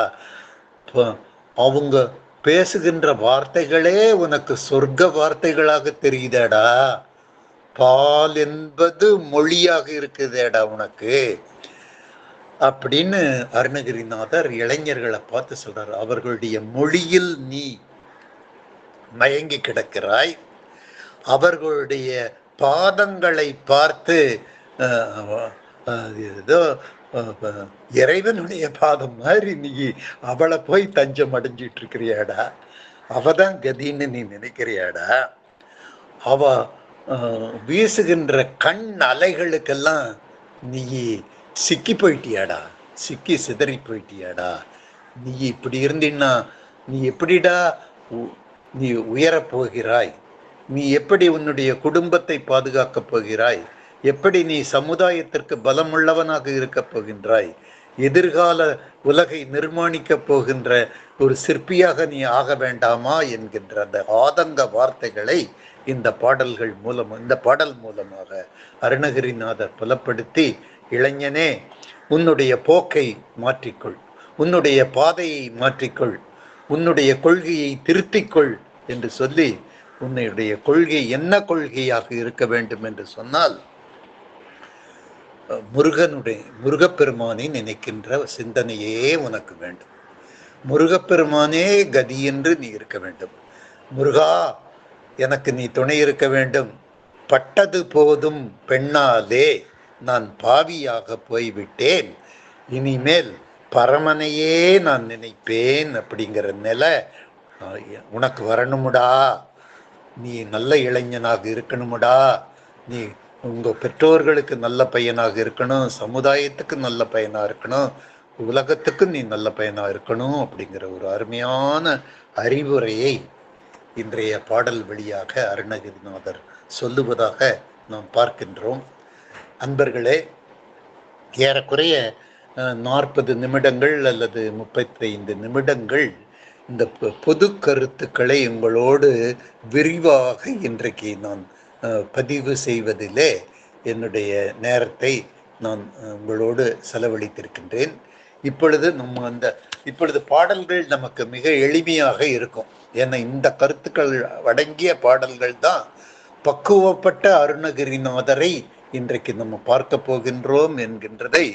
அவங்க பேசுகின்ற வார்த்தைகளே உனக்கு சொர்க்க வார்த்தைகளாக தெரியுதாடா, பால் என்பது மொழியாக இருக்குதேடா உனக்கு அப்படின்னு அருணகிரிநாதர் இளைஞர்களை பார்த்து சொல்றார். அவர்களுடைய மொழியில் நீ மயங்கி கிடக்கிறாய், அவர்களுடைய பாதங்களை பார்த்து ஏதோ இறைவனுடைய பாதம் மாதிரி நீ அவளை போய் தஞ்சம் அடைஞ்சிட்டு இருக்கிறியாடா, அவதான் கதின்னு நீ நினைக்கிறியாடா, அவ வீசுகின்ற கண் அலைகளுக்கெல்லாம் நீ சிக்கி போயிட்டியாடா, சிக்கி சிதறி போயிட்டியாடா, நீ இப்படி இருந்தீன்னா நீ எப்படிடா நீ உயரப் போகிறாய், நீ எப்படி உன்னுடைய குடும்பத்தை பாதுகாக்கப் போகிறாய், எப்படி நீ சமுதாயத்திற்கு பலமுள்ளவனாக இருக்கப் போகின்றாய், எதிர்கால உலகை நிர்மாணிக்கப் போகின்ற ஒரு சிற்பியாக நீ ஆக வேண்டாமா என்கின்ற அந்த ஆதங்க வார்த்தைகளை இந்த பாடல் மூலமாக அருணகிரிநாதர் புலப்படுத்தி, இளைஞனே உன்னுடைய போக்கை மாற்றிக்கொள், உன்னுடைய பாதையை மாற்றிக்கொள், உன்னுடைய கொள்கையை திருத்திக்கொள் என்று சொல்லி, உன்னுடைய கொள்கை என்ன கொள்கையாக இருக்க வேண்டும் என்று சொன்னால், முருகப்பெருமானை நினைக்கின்ற சிந்தனையே உனக்கு வேண்டும், முருகப்பெருமானே கதி என்று நீ இருக்க வேண்டும். முருகா எனக்கு நீ துணை இருக்க வேண்டும், பட்டது போதும் பெண்ணாலே நான் பாவியாக போய்விட்டேன், இனிமேல் பரமனையே நான் நினைப்பேன் அப்படிங்கிற நிலை உனக்கு வரணுமுடா, நீ நல்ல இளைஞனாக இருக்கணுமுடா, நீ உங்க பெற்றோர்களுக்கு நல்ல பையனாக இருக்கணும், சமுதாயத்துக்கு நல்ல பையனா இருக்கணும், உலகத்துக்கு நீ நல்ல பையனா இருக்கணும் அப்படிங்கிற ஒரு அருமையான அறிவுரையை இன்றைய பாடல் வழியாக அருணகிரிநாதர் சொல்லுவதாக நாம் பார்க்கின்றோம். அன்பர்களே, ஏறக்குறைய 40 நிமிடங்கள் அல்லது 35 நிமிடங்கள் இந்த பொது கருத்துக்களை உங்களோடு விரிவாக இன்றைக்கு நான் பதிவு செய்வதிலே என்னுடைய நேரத்தை நான் உங்களோடு செலவழித்திருக்கின்றேன். இப்பொழுது பாடல்கள் நமக்கு மிக எளிமையாக இருக்கும். ஏன்னா இந்த கருத்துக்கள் அடங்கிய பாடல்கள் தான் பக்குவப்பட்ட அருணகிரிநாதரை இன்றைக்கு நம்ம பார்க்க போகின்றோம் என்கின்றதை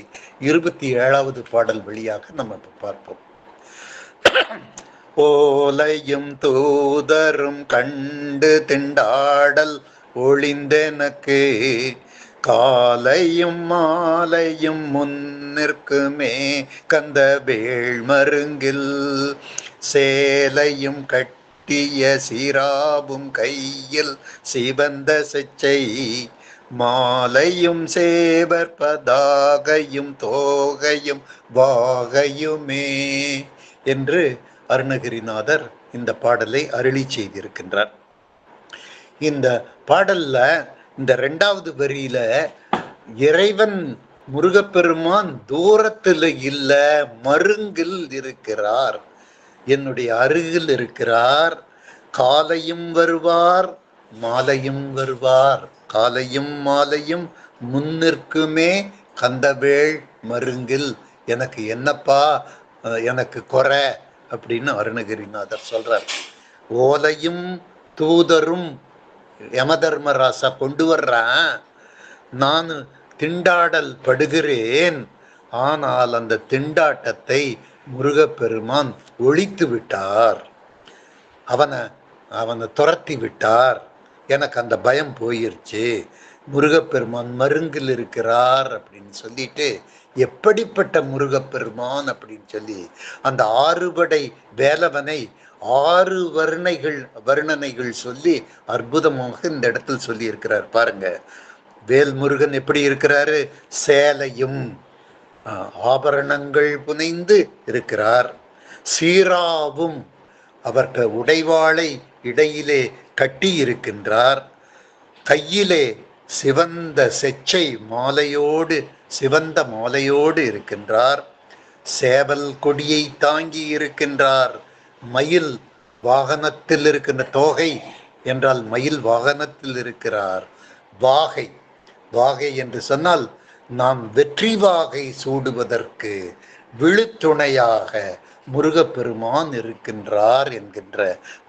27வது பாடல் வழியாக நம்ம பார்ப்போம். ஓலையும் தூதரும் கண்டு திண்டாடல் ஒளிந்தெனக்கு, காலையும் மாலையும் முன்னிற்குமே கந்த வேள் மருங்கில், சேலையும் கட்டிய சீராவும் கையில் சிவந்த செச்சை, மாலையும் சேவர் பதாகையும் தோகையும் வாகையுமே என்று அருணகிரிநாதர் இந்த பாடலை அருளி செய்திருக்கின்றார். இந்த பாடல்ல இந்த 2வது வரியில இறைவன் முருகப்பெருமான் தூரத்தில் இல்ல, மருங்கில் இருக்கிறார், என்னுடைய அருகில் இருக்கிறார். காலையும் வருவார் மாலையும் வருவார், காலையும் மாலையும் முன்னிற்குமே கந்தவேள் மருங்கில், எனக்கு என்னப்பா எனக்கு குறை அப்படின்னு அருணகிரிநாதர் சொல்றார். ஓலையும் தூதரும் யமதர்மராசா கொண்டு வர்றான், நான் திண்டாடல் படுகிறேன், ஆனால் அந்த திண்டாட்டத்தை முருகப்பெருமான் ஒழித்து விட்டார், அவனை துரத்தி விட்டார், எனக்கு அந்த பயம் போயிருச்சு, முருகப்பெருமான் மருங்கில் இருக்கிறார் அப்படின்னு சொல்லிட்டு, எப்படிப்பட்ட முருகப்பெருமான் அப்படின்னு சொல்லி அந்த 6 படை வேலவனை 6 வர்ணனைகள் சொல்லி அற்புதமாக இந்த இடத்தில் சொல்லி இருக்கிறார். பாருங்க, வேல்முருகன் எப்படி இருக்கிறாரு, சேலையும் ஆபரணங்கள் புனைந்து இருக்கிறார், சீராவும் அவர்கள் உடைவாளை இடையிலே கட்டி இருக்கின்றார், கையிலே சிவந்த செச்சை மாலையோடு சிவந்த மாலையோடு இருக்கின்றார், சேவல் கொடியை தாங்கி இருக்கின்றார், மயில் வாகனத்தில் இருக்கின்ற தோகை என்றால் மயில் வாகனத்தில் இருக்கிறார், வாகை என்று சொன்னால் நாம் வெற்றி வாகை சூடுவதற்கு விழுத்துணையாக முருகப்பெருமான் இருக்கின்றார் என்கின்ற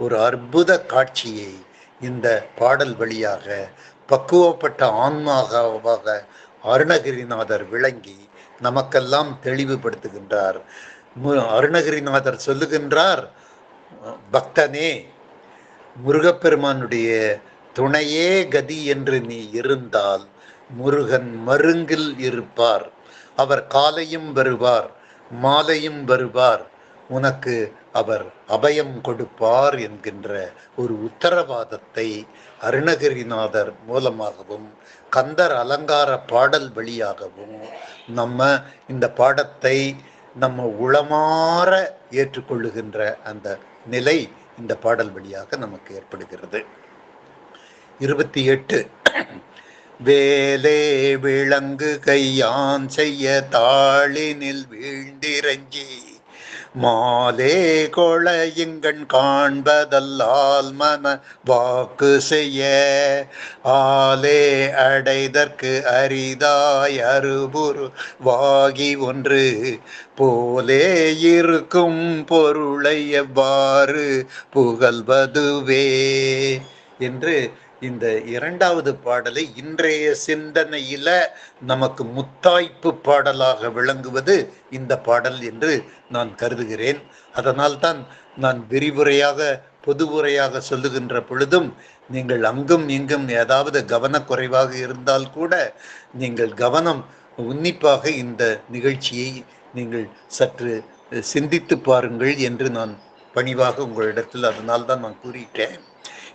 ஒரு அற்புத காட்சியை இந்த பாடல் வழியாக பக்குவப்பட்ட ஆன்மாவாக அருணகிரிநாதர் விளங்கி நமக்கெல்லாம் தெளிவுபடுத்துகின்றார். அருணகிரிநாதர் சொல்லுகின்றார், பக்தனே, முருகப்பெருமானுடைய துணையே கதி என்று நீ இருந்தால் முருகன் மருங்கில் இருப்பார், அவர் காலையும் வருவார் மாலையும் வருவார், உனக்கு அவர் அபயம் கொடுப்பார் என்கின்ற ஒரு உத்தரவாதத்தை அருணகிரிநாதர் மூலமாகவும் கந்தர் அலங்கார பாடல் வழியாகவும் நம்ம இந்த பாடத்தை நம்ம உளமாற ஏற்றுக்கொள்ளுகின்ற அந்த நிலை இந்த பாடல் வழியாக நமக்கு ஏற்படுகிறது. 28 வேலே விளங்கு கையான் செய்ய தாளினில் வீழ்ந்திரஞ்சி, மாலே கொளையுங்கண் காண்பதல்லால் மன வாக்கு செய்ய, ஆலே அடைதற்கு அரிதாய் அருபுரு வாகி ஒன்று போலே இருக்கும் பொருளை எவ்வாறு புகழ்வதுவே என்று இந்த 2வது பாடலை இன்றைய சிந்தனையில நமக்கு முத்தாய்ப்பு பாடலாக விளங்குவது இந்த பாடல் என்று நான் கருதுகிறேன். அதனால் தான் நான் விரிவுரையாக பொதுவுரையாக சொல்லுகின்ற பொழுதும் நீங்கள் அங்கும் இங்கும் ஏதாவது கவனக்குறைவாக இருந்தால் கூட நீங்கள் கவனம் உன்னிப்பாக இந்த நிகழ்ச்சியை நீங்கள் சற்று சிந்தித்து பாருங்கள் என்று நான் பணிவாக உங்களிடத்தில் அதனால்தான் நான் கூறிட்டேன்.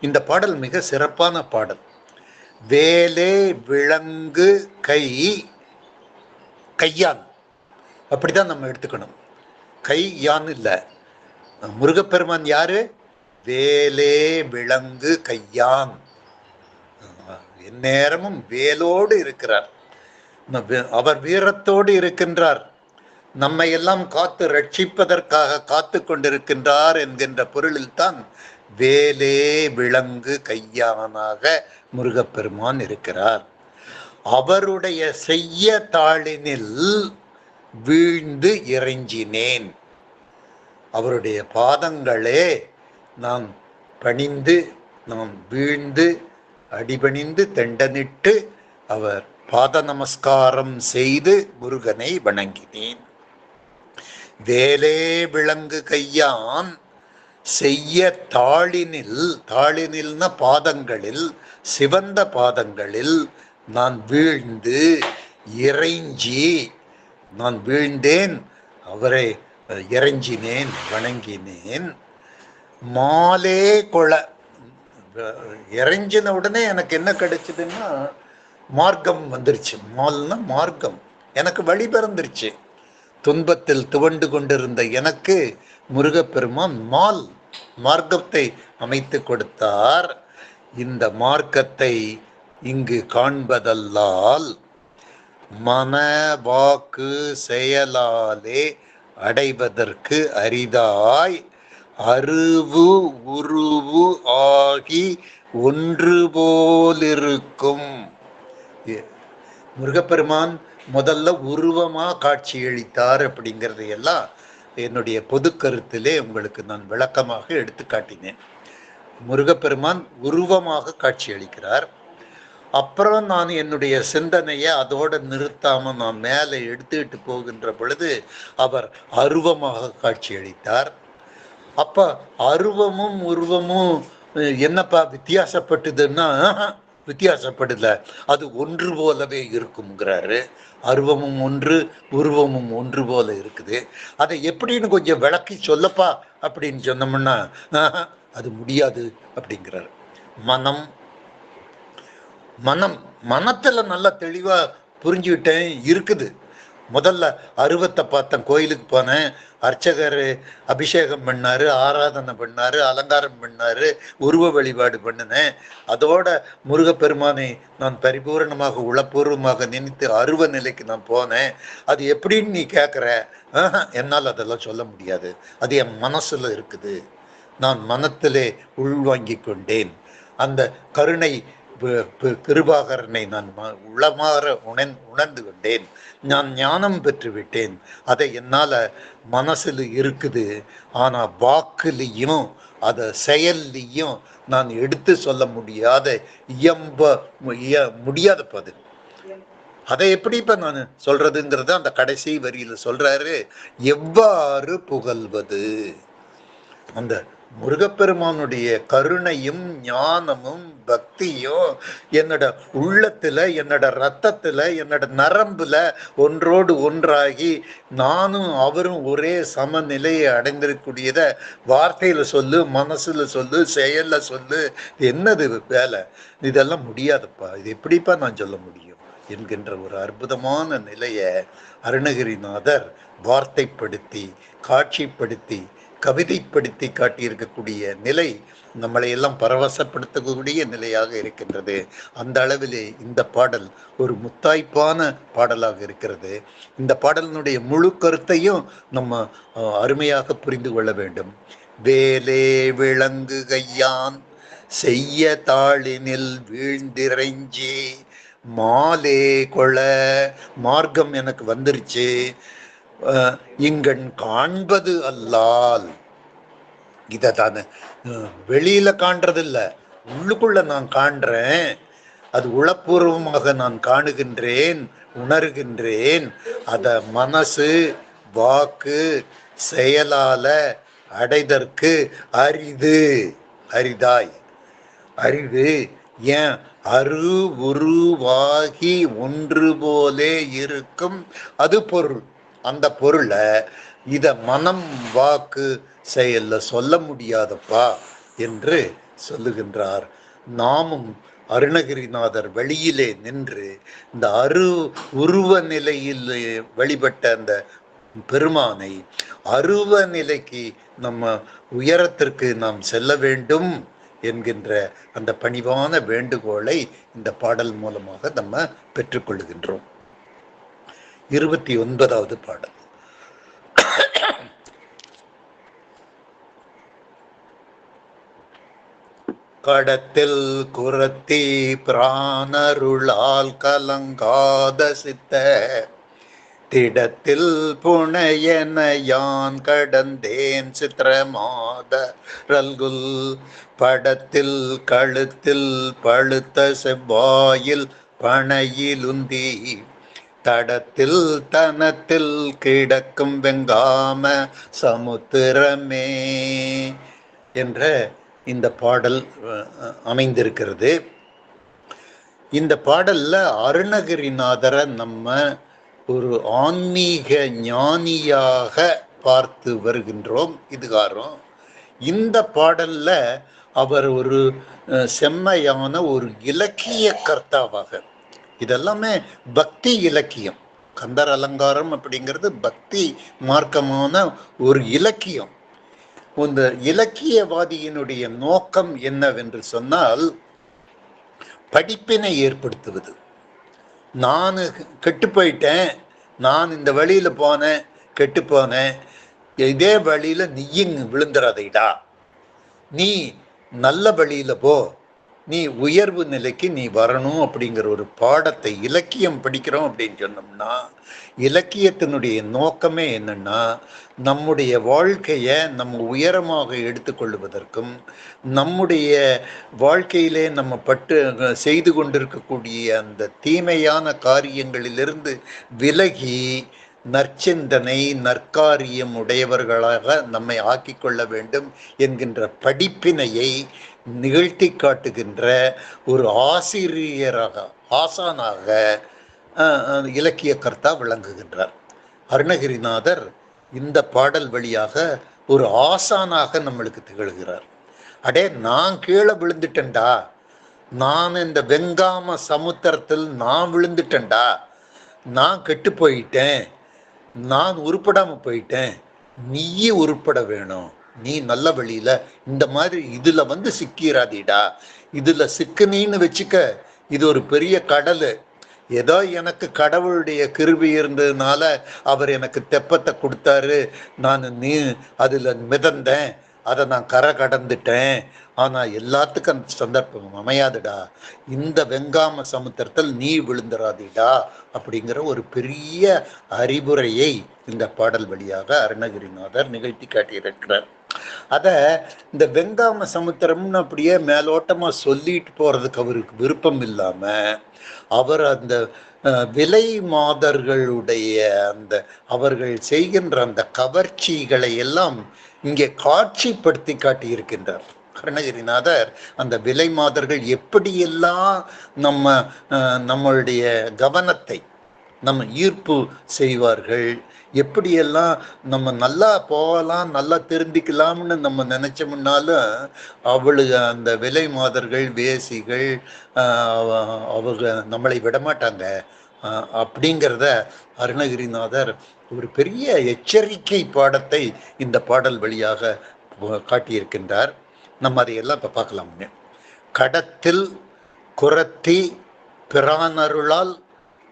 இந்த பாடல் மிக சிறப்பான பாடல். வேலே விளங்கு கையான், அப்படிதான் நம்ம எடுத்துக்கணும். கை யான் இல்லை, முருகப்பெருமான் யாரு, வேலே விளங்கு கையான், எந்நேரமும் வேலோடு இருக்கிறார், அவர் வீரத்தோடு இருக்கின்றார், நம்மை எல்லாம் காத்து ரட்சிப்பதற்காக காத்து கொண்டிருக்கின்றார் என்கின்ற பொருளில் தான் வேலே விலங்கு கையானாக முருகப்பெருமான் இருக்கிறார். அவருடைய செய்ய தாளினில் வீழ்ந்து இறைஞ்சினேன். அவருடைய பாதங்களே நான் பணிந்து, நான் வீழ்ந்து அடிபணிந்து தெண்டனிட்டு அவர் பாத நமஸ்காரம் செய்து முருகனை வணங்கினேன். வேலே விலங்கு கையான் செய்ய தாளினில், தாளினில்ன பாதங்களில், சிவந்த பாதங்களில் நான் வீழ்ந்து இறைஞ்சி, நான் வீழ்ந்தேன், அவரை இறைஞ்சினேன், வணங்கினேன். மாலே கொள, இறைஞ்சின உடனே எனக்கு என்ன கிடைச்சதுன்னா மார்க்கம் வந்துருச்சு. மால்னா மார்க்கம், எனக்கு வழி பிறந்துருச்சு. துன்பத்தில் துவண்டு கொண்டிருந்த எனக்கு முருகப்பெருமான் மார்க்கத்தை அமைத்து கொடுத்தார். இந்த மார்க்கத்தை இங்கு காண்பதல்லால் மன வாக்கு செயலாலே அடைவதற்கு அரிதாய் அருவு உருவு ஆகி ஒன்று போலிருக்கும். முருகப்பெருமான் முதல்ல உருவமா காட்சியளித்தார் அப்படிங்கிறது எல்லாம் என்னுடைய பொது கருத்திலே உங்களுக்கு நான் விளக்கமாக எடுத்து காட்டினேன். முருகப்பெருமான் உருவமாக காட்சியளிக்கிறார். அப்புறம் நான் என்னுடைய சிந்தனையை அதோட நிறுத்தாம நான் மேலே எடுத்துக்கிட்டு போகின்ற பொழுது அவர் அருவமாக காட்சியளித்தார். அப்ப அருவமும் உருவமும் என்னப்பா வித்தியாசப்பட்டதுன்னா, வித்தியாசப்படல, அது ஒன்று போலவே இருக்குங்கிறாரு. அருவமும் ஒன்று, உருவமும் ஒன்று போல இருக்குது. அதை எப்படின்னு கொஞ்சம் விளக்கி சொல்லப்பா அப்படின்னு சொன்னோம்னா அது முடியாது அப்படிங்கிறாரு. மனத்துல நல்லா தெளிவா புரிஞ்சுக்கிட்டேன் இருக்குது. முதல்ல அருவத்தை பார்த்தேன், கோயிலுக்கு போனேன், அர்ச்சகர் அபிஷேகம் பண்ணாரு, ஆராதனை பண்ணாரு, அலங்காரம் பண்ணாரு, உருவ வழிபாடு பண்ணினேன். அதோட முருகப்பெருமானை நான் பரிபூர்ணமாக உளப்பூர்வமாக நினைத்து அருவ நிலைக்கு நான் போனேன். அது எப்படின்னு நீ கேட்குற, என்னால் அதெல்லாம் சொல்ல முடியாது. அது என் மனசுல இருக்குது. நான் மனத்திலே உள்வாங்கி கொண்டேன். அந்த கருணை கிருபாகரனை நான் உளமாற உணர்ந்து கொண்டேன். நான் ஞானம் பெற்று விட்டேன். அதை என்னால மனசுல இருக்குது. ஆனா வாக்குலையும் அதை செயல்லையும் நான் எடுத்து சொல்ல முடியாத முடியாத பது. அதை எப்படி இப்ப நான் சொல்றதுங்கிறத அந்த கடைசி வரியில சொல்றாரு. எவ்வாறு புகழ்வது? அந்த முருகப்பெருமானுடைய கருணையும் ஞானமும் பக்தியும் என்னோட உள்ளத்துல, என்னோட ரத்தத்துல, என்னோட நரம்புல ஒன்றோடு ஒன்றாகி நானும் அவரும் ஒரே சமநிலையை அடைந்திருக்கூடியத வார்த்தையில சொல்லு, மனசுல சொல்லு, செயல்ல சொல்லு. என்னது வேலை? இதெல்லாம் முடியாதுப்பா. இது எப்படிப்பா நான் சொல்ல முடியும் என்கின்ற ஒரு அற்புதமான நிலையை அருணகிரிநாதர் வார்த்தைப்படுத்தி, காட்சிப்படுத்தி, கவிதைப்படுத்தி காட்டியிருக்கக்கூடிய நிலை நம்மளை எல்லாம் பரவசப்படுத்தக்கூடிய நிலையாக இருக்கின்றது. அந்த அளவிலே இந்த பாடல் ஒரு முத்தாய்ப்பான பாடலாக இருக்கிறது. இந்த பாடலினுடைய முழு கருத்தையும் நம்ம அருமையாக புரிந்து கொள்ள வேண்டும். வேலே விலங்கு கையான் செய்ய தாளினில் வீழ்ந்திரைஞ்சி மாலே கொள, மார்க்கம் எனக்கு வந்துருச்சு, இங்கன் காண்பது அல்லால். இத தானே வெளியில காண்றது இல்ல, உள்ளுக்குள்ள நான் காண்றேன். அது உளப்பூர்வமாக நான் காணுகின்றேன், உணர்கின்றேன். அத மனசு வாக்கு செயலால அடைதற்கு அரிது, அரிதாய், அரிது. ஏன்? அரு உருவாகி ஒன்று போலே இருக்கும் அது பொருள். அந்த பொருளை இத மனம் வாக்கு செயல்ல சொல்ல முடியாதப்பா என்று சொல்லுகின்றார். நாமும் அருணகிரிநாதர் வெளியிலே நின்று இந்த உருவ நிலையில் வழிபட்ட அந்த பெருமானை அருவ நிலைக்கு நம்ம உயரத்திற்கு நாம் செல்ல வேண்டும் என்கின்ற அந்த பணிவான வேண்டுகோளை இந்த பாடல் மூலமாக நம்ம பெற்றுக்கொள்கின்றோம். 29வது பாடல். கடத்தில் குரத்தி பிரானருளால் கலங்காத சித்த திடத்தில் புனையன யான் கடந்தேன் சித்திரமாத ரல்குல் படத்தில் கழுத்தில் பழுத்த செவ்வாயில் பனையிலுந்தி தடத்தில் தனத்தில் கிடக்கும் வெங்காம சமுத்திரமே என்ற இந்த பாடல் அமைந்திருக்கிறது. இந்த பாடல்ல அருணகிரிநாதரை நம்ம ஒரு ஆன்மீக ஞானியாக பார்த்து வருகின்றோம் இதுகாரம். இந்த பாடல்ல அவர் ஒரு செம்மையான ஒரு இலக்கிய கர்த்தாவாக, இதெல்லாமே பக்தி இலக்கியம், கந்தர் அலங்காரம் அப்படிங்கிறது பக்தி மார்க்கமான ஒரு இலக்கியம். இந்த இலக்கியவாதியினுடைய நோக்கம் என்னவென்று சொன்னால் படிப்பினை ஏற்படுத்துவது. நான் கெட்டு போயிட்டேன், நான் இந்த வழியில போனேன், கெட்டு போனேன், இதே வழியில நீயும் விழுந்துடாதீடா, நீ நல்ல வழியில போ, நீ உயர்வு நிலைக்கு நீ வரணும் அப்படிங்கிற ஒரு பாடத்தை இலக்கியம் படிக்கிறோம் அப்படின்னு சொன்னோம்னா, இலக்கியத்தினுடைய நோக்கமே என்னன்னா நம்முடைய வாழ்க்கையை நம்ம உயரமாக எடுத்துக்கொள்வதற்கும், நம்முடைய வாழ்க்கையிலே நம்ம செய்து கொண்டிருக்கக்கூடிய அந்த தீமையான காரியங்களிலிருந்து விலகி நற்சிந்தனை நற்காரியம் உடையவர்களாக நம்மை ஆக்கிக்கொள்ள வேண்டும் என்கின்ற படிப்பினையை நிகழ்த்தி காட்டுகின்ற ஒரு ஆசிரியராக, ஆசானாக இலக்கிய கர்த்தா விளங்குகின்றார். அருணகிரிநாதர் இந்த பாடல் வழியாக ஒரு ஆசானாக நம்மளுக்கு திகழ்கிறார். அடே, நான் கீழே விழுந்துட்டேன்டா, நான் இந்த வெங்காம சமுத்திரத்தில் நான் விழுந்துட்டேன்டா, நான் கெட்டு போயிட்டேன், நான் உருப்படாம போயிட்டேன், நீயே உருப்பட வேணும், நீ நல்ல வழியில இந்த மாதிரி இதுல சிக்கிறாதீடா, இதுல சிக்குனின்னு வச்சுக்க, இது ஒரு பெரிய கடல், ஏதோ எனக்கு கடவுளுடைய கிருபை இருந்ததுனால அவர் எனக்கு தெப்பத்தை கொடுத்தாரு, நான் அதுல மிதந்தேன், அதை நான் கரை கடந்துட்டேன், ஆனா எல்லாத்துக்கும் அந்த சந்தர்ப்பம் அமையாதுடா, இந்த வெங்காம சமுத்திரத்தில் நீ விழுந்துராதீடா அப்படிங்கிற ஒரு பெரிய அறிவுரையை இந்த பாடல் வழியாக அருணகிரிநாதர் நிகழ்த்தி காட்டியிருக்கிறார். அத இந்த வெங்காம சமுத்திரம்னு அப்படியே மேலோட்டமா சொல்லிட்டு போறதுக்கு அவருக்கு விருப்பம் இல்லாம, அவர் அந்த விலை மாதர்களுடைய அந்த அவர்கள் செய்கின்ற அந்த கவர்ச்சிகளை எல்லாம் இங்கே காட்சிப்படுத்தி காட்டியிருக்கின்றார் அருணகிரிநாதர். அந்த விலை மாதர்கள் எப்படியெல்லாம் நம்மளுடைய கவனத்தை நம்ம ஈர்ப்பு செய்வார்கள், எப்படியெல்லாம் நம்ம நல்லா போகலாம், நல்லா திருந்திக்கலாம்னு நம்ம நினைச்சோம்னாலும் அவளுக்கு அந்த விலை மாதர்கள் வேசிகள் அவங்க நம்மளை விடமாட்டாங்க அப்படிங்கிறத அருணகிரிநாதர் ஒரு பெரிய எச்சரிக்கை பாடத்தை இந்த பாடல் வழியாக காட்டியிருக்கின்றார். நம்ம அதையெல்லாம் இப்போ பார்க்கலாமுங்க. கடத்தில் குரத்தி பிரானருளால்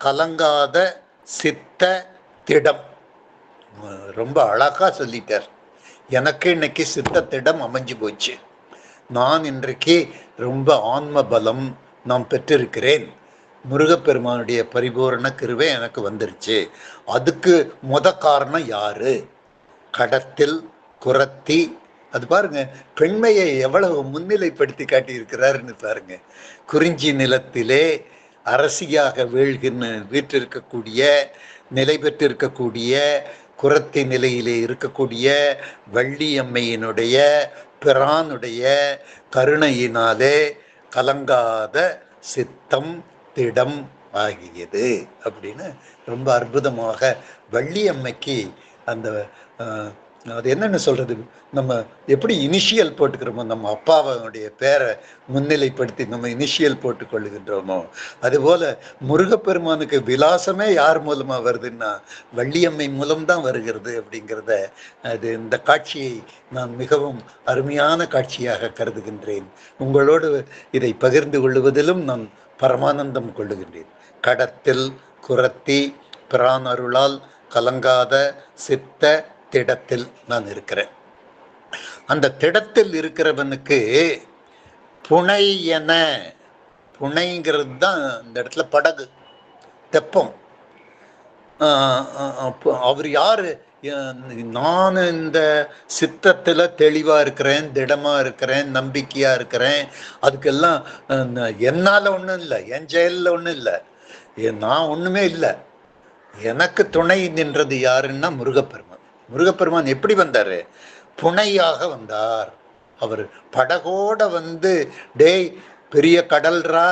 கலங்காத சித்த திடம், ரொம்ப அழகா சொல்லிட்டார். எனக்கு இன்னைக்கு சித்த திடம் அமைஞ்சு போச்சு, நான் இன்றைக்கு ரொம்ப ஆன்ம பலம் நான் பெற்றிருக்கிறேன், முருகப்பெருமானுடைய பரிபூரண கிருபை எனக்கு வந்துருச்சு. அதுக்கு காரணம் யாரு? கடத்தில் குரத்தி. அது பாருங்க, பெண்மையை எவ்வளவு முன்னிலைப்படுத்தி காட்டி இருக்கிறாருன்னு பாருங்க. குறிஞ்சி நிலத்திலே அரசியாக வீற்றிருக்கக்கூடிய நிலை பெற்றிருக்கக்கூடிய குரத்தி நிலையிலே இருக்கக்கூடிய வள்ளியம்மையினுடைய பிரானுடைய கருணையினாலே கலங்காத சித்தம் திடம் ஆகியது அப்படின்னு ரொம்ப அற்புதமாக வள்ளியம்மைக்கு அந்த அது என்னன்னு சொல்றது, நம்ம எப்படி இனிஷியல் போட்டுக்கிறோமோ, நம்ம அப்பாவுடைய பேரை முன்னிலைப்படுத்தி நம்ம இனிஷியல் போட்டுக் கொள்ளுகின்றோமோ, அதுபோல முருகப்பெருமானுக்கு விலாசமே யார் மூலமா வருதுன்னா வள்ளியம்மை மூலம்தான் வருகிறது அப்படிங்கிறத அது இந்த காட்சியை நான் மிகவும் அருமையான காட்சியாக கருதுகின்றேன். உங்களோடு இதை பகிர்ந்து கொள்வதிலும் நான் பரமானந்தம் கொள்ளுகின்றேன். கடத்தில் குரத்தி பிரானருளால் கலங்காத சித்த திடத்தில் நான் இருக்கிறேன். அந்த திடத்தில் இருக்கிறவனுக்கு புனை என, புனைங்கிறது தான் இந்த இடத்துல படகு, தெப்பம். அவர் யாரு? நான் இந்த சித்தத்துல தெளிவா இருக்கிறேன், திடமா இருக்கிறேன், நம்பிக்கையா இருக்கிறேன், அதுக்கெல்லாம் என்னால ஒண்ணும் இல்லை, என் செயல்ல ஒண்ணும் இல்லை, நான் ஒண்ணுமே இல்லை. எனக்கு துணை நின்றது யாருன்னா முருகப்பெருமான். முருகப்பெருமான் எப்படி வந்தாரு? புனையாக வந்தார். அவர் படகோட வந்து, டேய் பெரிய கடல்ரா,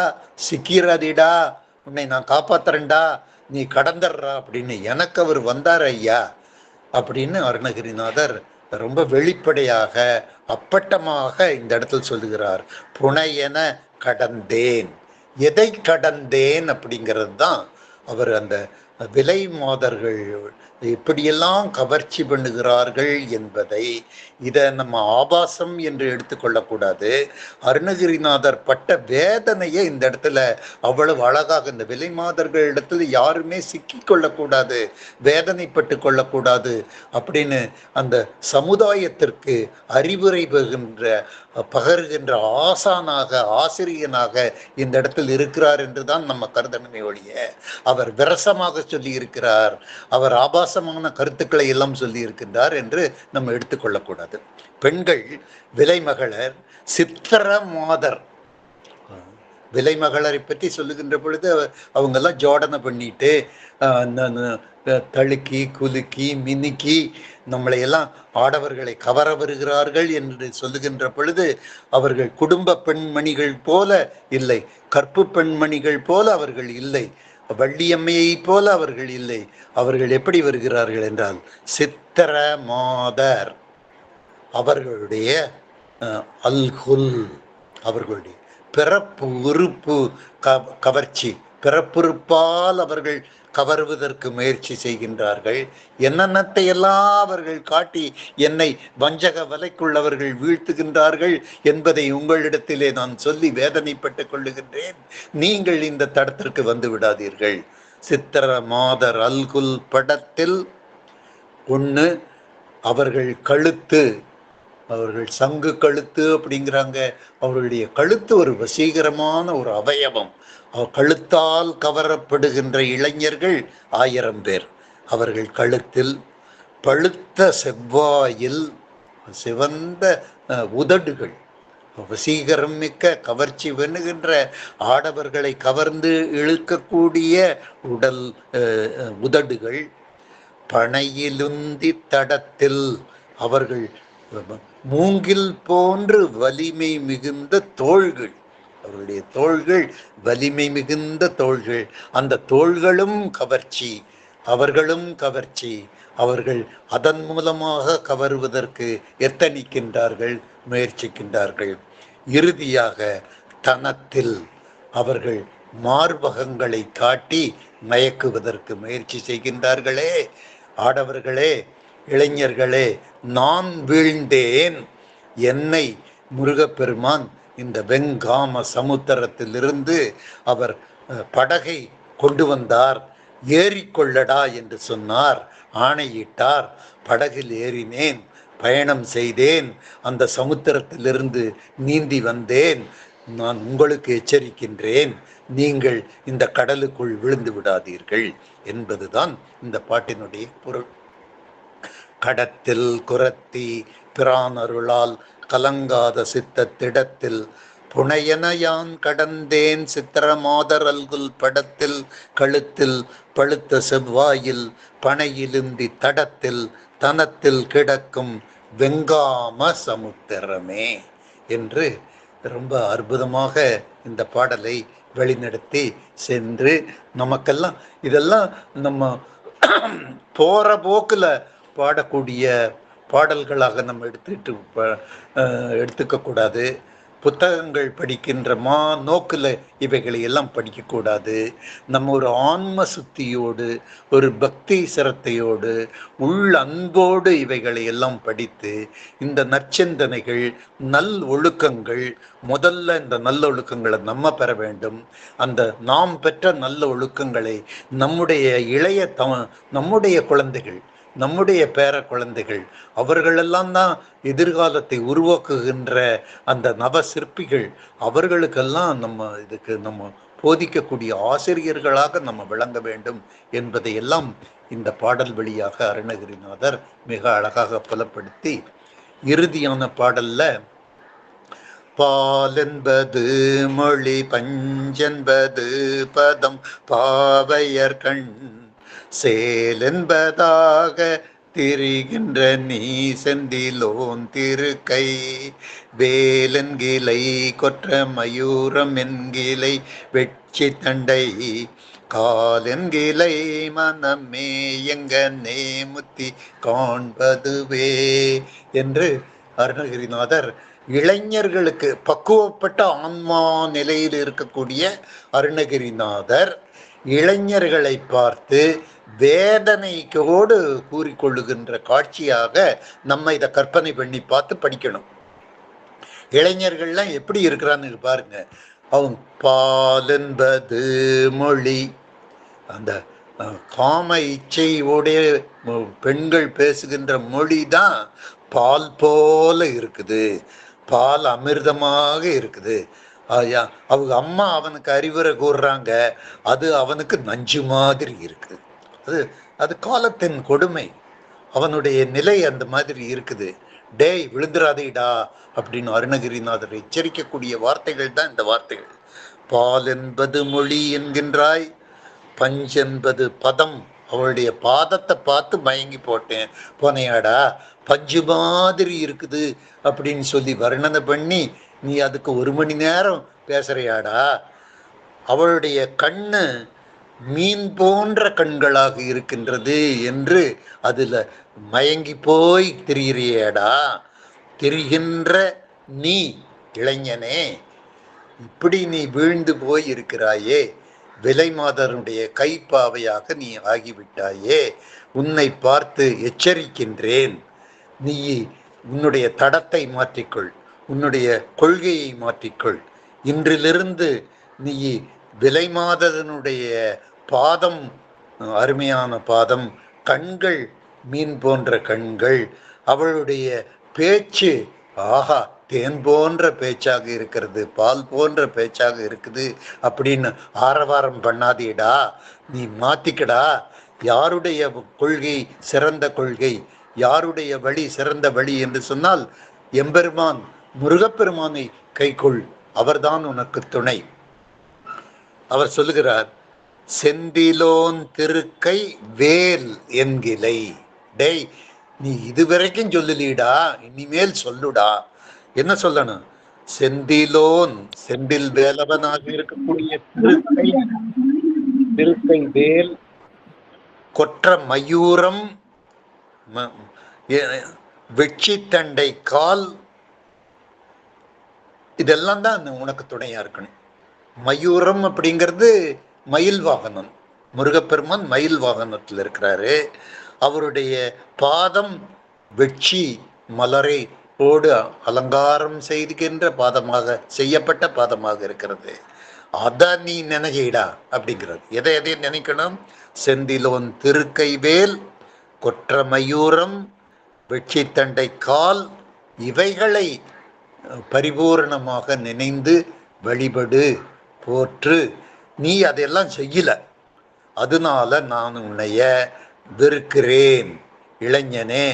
சிக்கிறதிடா, உன்னை நான் காப்பாத்துறேன்டா, நீ கடந்துடுறா அப்படின்னு எனக்கு அவர் வந்தார் ஐயா அப்படின்னு அருணகிரிநாதர் ரொம்ப வெளிப்படையாக அப்பட்டமாக இந்த இடத்தில் சொல்லுகிறார். புனையென கடந்தேன். எதை கடந்தேன் அப்படிங்கிறது தான் அவர் அந்த விலை மாதர்கள் எப்படியெல்லாம் கவர்ச்சி பண்ணுகிறார்கள் என்பதை, இதை நம்ம ஆபாசம் என்று எடுத்துக்கொள்ளக்கூடாது. அருணகிரிநாதர் பட்ட வேதனையை இந்த இடத்துல அவ்வளவு அழகாக, இந்த விலை மாதர்கள் இடத்துல யாருமே சிக்கி கொள்ளக்கூடாது, வேதனைப்பட்டு கொள்ளக்கூடாது அப்படின்னு அந்த சமுதாயத்திற்கு அறிவுரை பகர்கின்ற ஆசானாக, ஆசிரியனாக இந்த இடத்தில் இருக்கிறார் என்றுதான் நம்ம கருதணுமே ஒழிய அவர் விரசமாக சொல்லி இருக்கிறார், அவர் ஆபாசமான கருத்துக்களை எல்லாம் சொல்லி இருக்கின்றார் என்று நம்ம எடுத்துக்கொள்ளக்கூடாது. பெண்கள் விலைமகளர், சித்திர மாதர். விலைமகளரை பற்றி சொல்லுகின்ற பொழுது அவங்கெல்லாம் ஜோடனை பண்ணிட்டு தழுக்கி குலுக்கி மினுக்கி நம்மளை எல்லாம் ஆடவர்களை கவர வருகிறார்கள் என்று சொல்லுகின்ற பொழுது அவர்கள் குடும்ப பெண்மணிகள் போல இல்லை, கற்பு பெண்மணிகள் போல அவர்கள் இல்லை, வள்ளியம்மையை போல அவர்கள் இல்லை. அவர்கள் எப்படி வருகிறார்கள் என்றால் சித்திர மாதர். அவர்களுடைய அல்குல், அவர்களுடைய பிறப்பு உறுப்பு கவர்ச்சி, பிறப்புறுப்பால் அவர்கள் கவருவதற்கு முயற்சி செய்கின்றார்கள். என்னென்னத்தை எல்லாம் அவர்கள் காட்டி என்னை வஞ்சக வலைக்குள்ளவர்கள் வீழ்த்துகின்றார்கள் என்பதை உங்களிடத்திலே நான் சொல்லி வேதனைப்பட்டு கொள்ளுகின்றேன். நீங்கள் இந்த தடத்திற்கு வந்து விடாதீர்கள். சித்திர மாதர் அல்குல் படத்தில் ஒன்று, அவர்கள் கழுத்து, அவர்கள் சங்கு கழுத்து அப்படிங்கிறாங்க. அவர்களுடைய கழுத்து ஒரு வசீகரமான ஒரு அவயவம். கழுத்தால் கவரப்படுகின்ற இளைஞர்கள் 1000 பேர். அவர்கள் கழுத்தில் பழுத்த செவ்வாயில் சிவந்த உதடுகள், வசீகரம் மிக்க கவர்ச்சி வெண்ணுகின்ற ஆடவர்களை கவர்ந்து இழுக்கக்கூடிய உடல் உதடுகள், பனையிலுந்தி தடத்தில் அவர்கள் மூங்கில் போன்று வலிமை மிகுந்த தோள்கள், அவருடைய தோள்கள் வலிமை மிகுந்த தோள்கள், அந்த தோள்களும் கவர்ச்சி, அவர்களும் கவர்ச்சி. அவர்கள் அதன் மூலமாக கவருவதற்கு எத்தனிக்கின்றார்கள், முயற்சிக்கின்றார்கள். இறுதியாக தனத்தில் அவர்கள் மார்பகங்களை காட்டி மயக்குவதற்கு முயற்சி செய்கின்றார்களே. ஆடவர்களே, இளைஞர்களே, நான் வீழ்ந்தேன், என்னை முருகப்பெருமான் இந்த வெங்காம சமுத்திரத்திலிருந்து அவர் படகை கொண்டு வந்தார், ஏறிக்கொள்ளடா என்று சொன்னார், ஆணையிட்டார். படகில் ஏறினேன், பயணம் செய்தேன், அந்த சமுத்திரத்திலிருந்து நீந்தி வந்தேன். நான் உங்களுக்கு எச்சரிக்கின்றேன், நீங்கள் இந்த கடலுக்குள் விழுந்து விடாதீர்கள் என்பதுதான் இந்த பாட்டினுடைய பொருள். கடத்தில் குரத்தி பிரான் அருளால் கலங்காத சித்தத்திடத்தில் புனையன யான் கடந்தேன், சித்திர மாதர் அல்குல் படத்தில் கழுத்தில் பழுத்த செவ்வாயில் பனையிலுந்தி தடத்தில் தனத்தில் கிடக்கும் வெங்காம சமுத்திரமே என்று ரொம்ப அற்புதமாக இந்த பாடலை வழிநடத்தி சென்று நமக்கெல்லாம் இதெல்லாம் நம்ம போற போக்குல பாடக்கூடிய பாடல்களாக நம்ம எடுத்துக்க கூடாது. புத்தகங்கள் படிக்கின்ற நோக்கில் இவைகளை எல்லாம் படிக்கக்கூடாது. நம்ம ஒரு ஆன்ம சுத்தியோடு, ஒரு பக்தி சிரத்தையோடு, உள் அன்போடு இவைகளை எல்லாம் படித்து இந்த நற்சிந்தனைகள், நல் ஒழுக்கங்கள், முதல்ல இந்த நல்ல ஒழுக்கங்களை நம்ம பெற வேண்டும். அந்த நாம் பெற்ற நல்ல ஒழுக்கங்களை நம்முடைய நம்முடைய குழந்தைகள், நம்முடைய பேர குழந்தைகள், அவர்களெல்லாம் தான் எதிர்காலத்தை உருவாக்குகின்ற அந்த நவ சிற்பிகள். அவர்களுக்கெல்லாம் நம்ம போதிக்கக்கூடிய ஆசிரியர்களாக நம்ம விளங்க வேண்டும் என்பதை எல்லாம் இந்த பாடல் வழியாக அருணகிரிநாதர் மிக அழகாக புலப்படுத்தி, இறுதியான பாடல்ல பாலென்பது மொழி பஞ்சென்பது பதம் பாவையர் கண் சேலென்பதாக திரிகின்ற நீ செந்திலோன் திருக்கை வேலென்கிளை கொற்ற மயூரம் என்கிளை வெட்சி தண்டை காலென்கிளை மனமே எங்கனே முத்தி காண்பதுவே என்று அருணகிரிநாதர் இளைஞர்களுக்கு பக்குவப்பட்ட ஆன்மா நிலையில் இருக்கக்கூடிய அருணகிரிநாதர் இளைஞர்களை பார்த்து வேதனைக்கோடு கூறிக்கொள்ளுகின்ற காட்சியாக நம்ம இதை கற்பனை பண்ணி பார்த்து படிக்கணும். இளைஞர்கள்லாம் எப்படி இருக்கிறான்னு பாருங்க. அவன் பாலென்பது மொழி, அந்த காம இச்சையோடைய பெண்கள் பேசுகின்ற மொழி தான் பால் போல இருக்குது, பால் அமிர்தமாக இருக்குது. அவங்க அம்மா அவனுக்கு அறிவுரை கூறுறாங்க, அது அவனுக்கு நஞ்சு மாதிரி இருக்குது. அது காலத்தின் கொடுமை, அவனுடைய நிலை அந்த மாதிரி இருக்குது. டேய் விழுந்துராதேடா அப்படின்னு அருணகிரிநாதர் எச்சரிக்கக்கூடிய வார்த்தைகள் தான் இந்த வார்த்தைகள். பால் என்பது மொழி என்கின்றாய், பஞ்சென்பது பதம், அவளுடைய பாதத்தை பார்த்து மயங்கி போனேயாடா, பஞ்சு மாதிரி இருக்குது அப்படின்னு சொல்லி வர்ணனை பண்ணி நீ அதுக்கு 1 மணி நேரம் பேசுறியாடா. அவளுடைய கண்ணு மீன் போன்ற கண்களாக இருக்கின்றது என்று அதுல மயங்கி போய் திரியிறியேடா. திரிகின்ற நீ இளைஞனே, இப்படி நீ வீழ்ந்து போய் இருக்கிறாயே, விலைமாதருடைய கைப்பாவையாக நீ ஆகிவிட்டாயே, உன்னை பார்த்து எச்சரிக்கின்றேன். நீ உன்னுடைய தடத்தை மாற்றிக்கொள், உன்னுடைய கொள்கையை மாற்றிக்கொள். இன்றிலிருந்து நீ விலைமாதனுடைய பாதம் அருமையான பாதம், கண்கள் மீன் போன்ற கண்கள், அவளுடைய பேச்சு ஆஹா தேன் போன்ற பேச்சாக இருக்கிறது, பால் போன்ற பேச்சாக இருக்குது அப்படின்னு ஆரவாரம் பண்ணாதீடா, நீ மாத்திக்கடா. யாருடைய கொள்கை சிறந்த கொள்கை, யாருடைய வழி சிறந்த வழி என்று சொன்னால் எம்பெருமான் முருகப்பெருமானை கைக்கொள், அவர்தான் உனக்கு துணை. அவர் சொல்லுகிறார், செந்திலோன் திருக்கை வேல் என்கிளை. டேய் நீ இதுவரைக்கும் சொல்லலீடா, இனிமேல் சொல்லுடா. என்ன சொல்லணும்? செந்திலோன், செந்தில் வேலவனாக இருக்கக்கூடிய திருக்கை வேல், கொற்ற மயூரம், வெட்சி தண்டை கால், இதெல்லாம் தான் உனக்கு துணையா இருக்கணும். மயூரம் அப்படிங்கிறது மயில் வாகனம், முருகப்பெருமான் மயில் வாகனத்தில் இருக்கிறாரு. அவருடைய பாதம் வெட்சி மலரை ஓடு அலங்காரம் செய்கின்ற பாதமாக செய்யப்பட்ட பாதமாக இருக்கிறது. அத நீ நினைடா அப்படிங்கிறது. எதை நினைக்கணும்? செந்திலோன் திருக்கைவேல், கொற்ற மயூரம், வெட்சி தண்டை கால், இவைகளை பரிபூர்ணமாக நினைந்து வழிபடு, போற்று. நீ அதையெல்லாம் செய்யல, அதனால நான் உன்னைய வெறுக்கிறேன். இளைஞனே,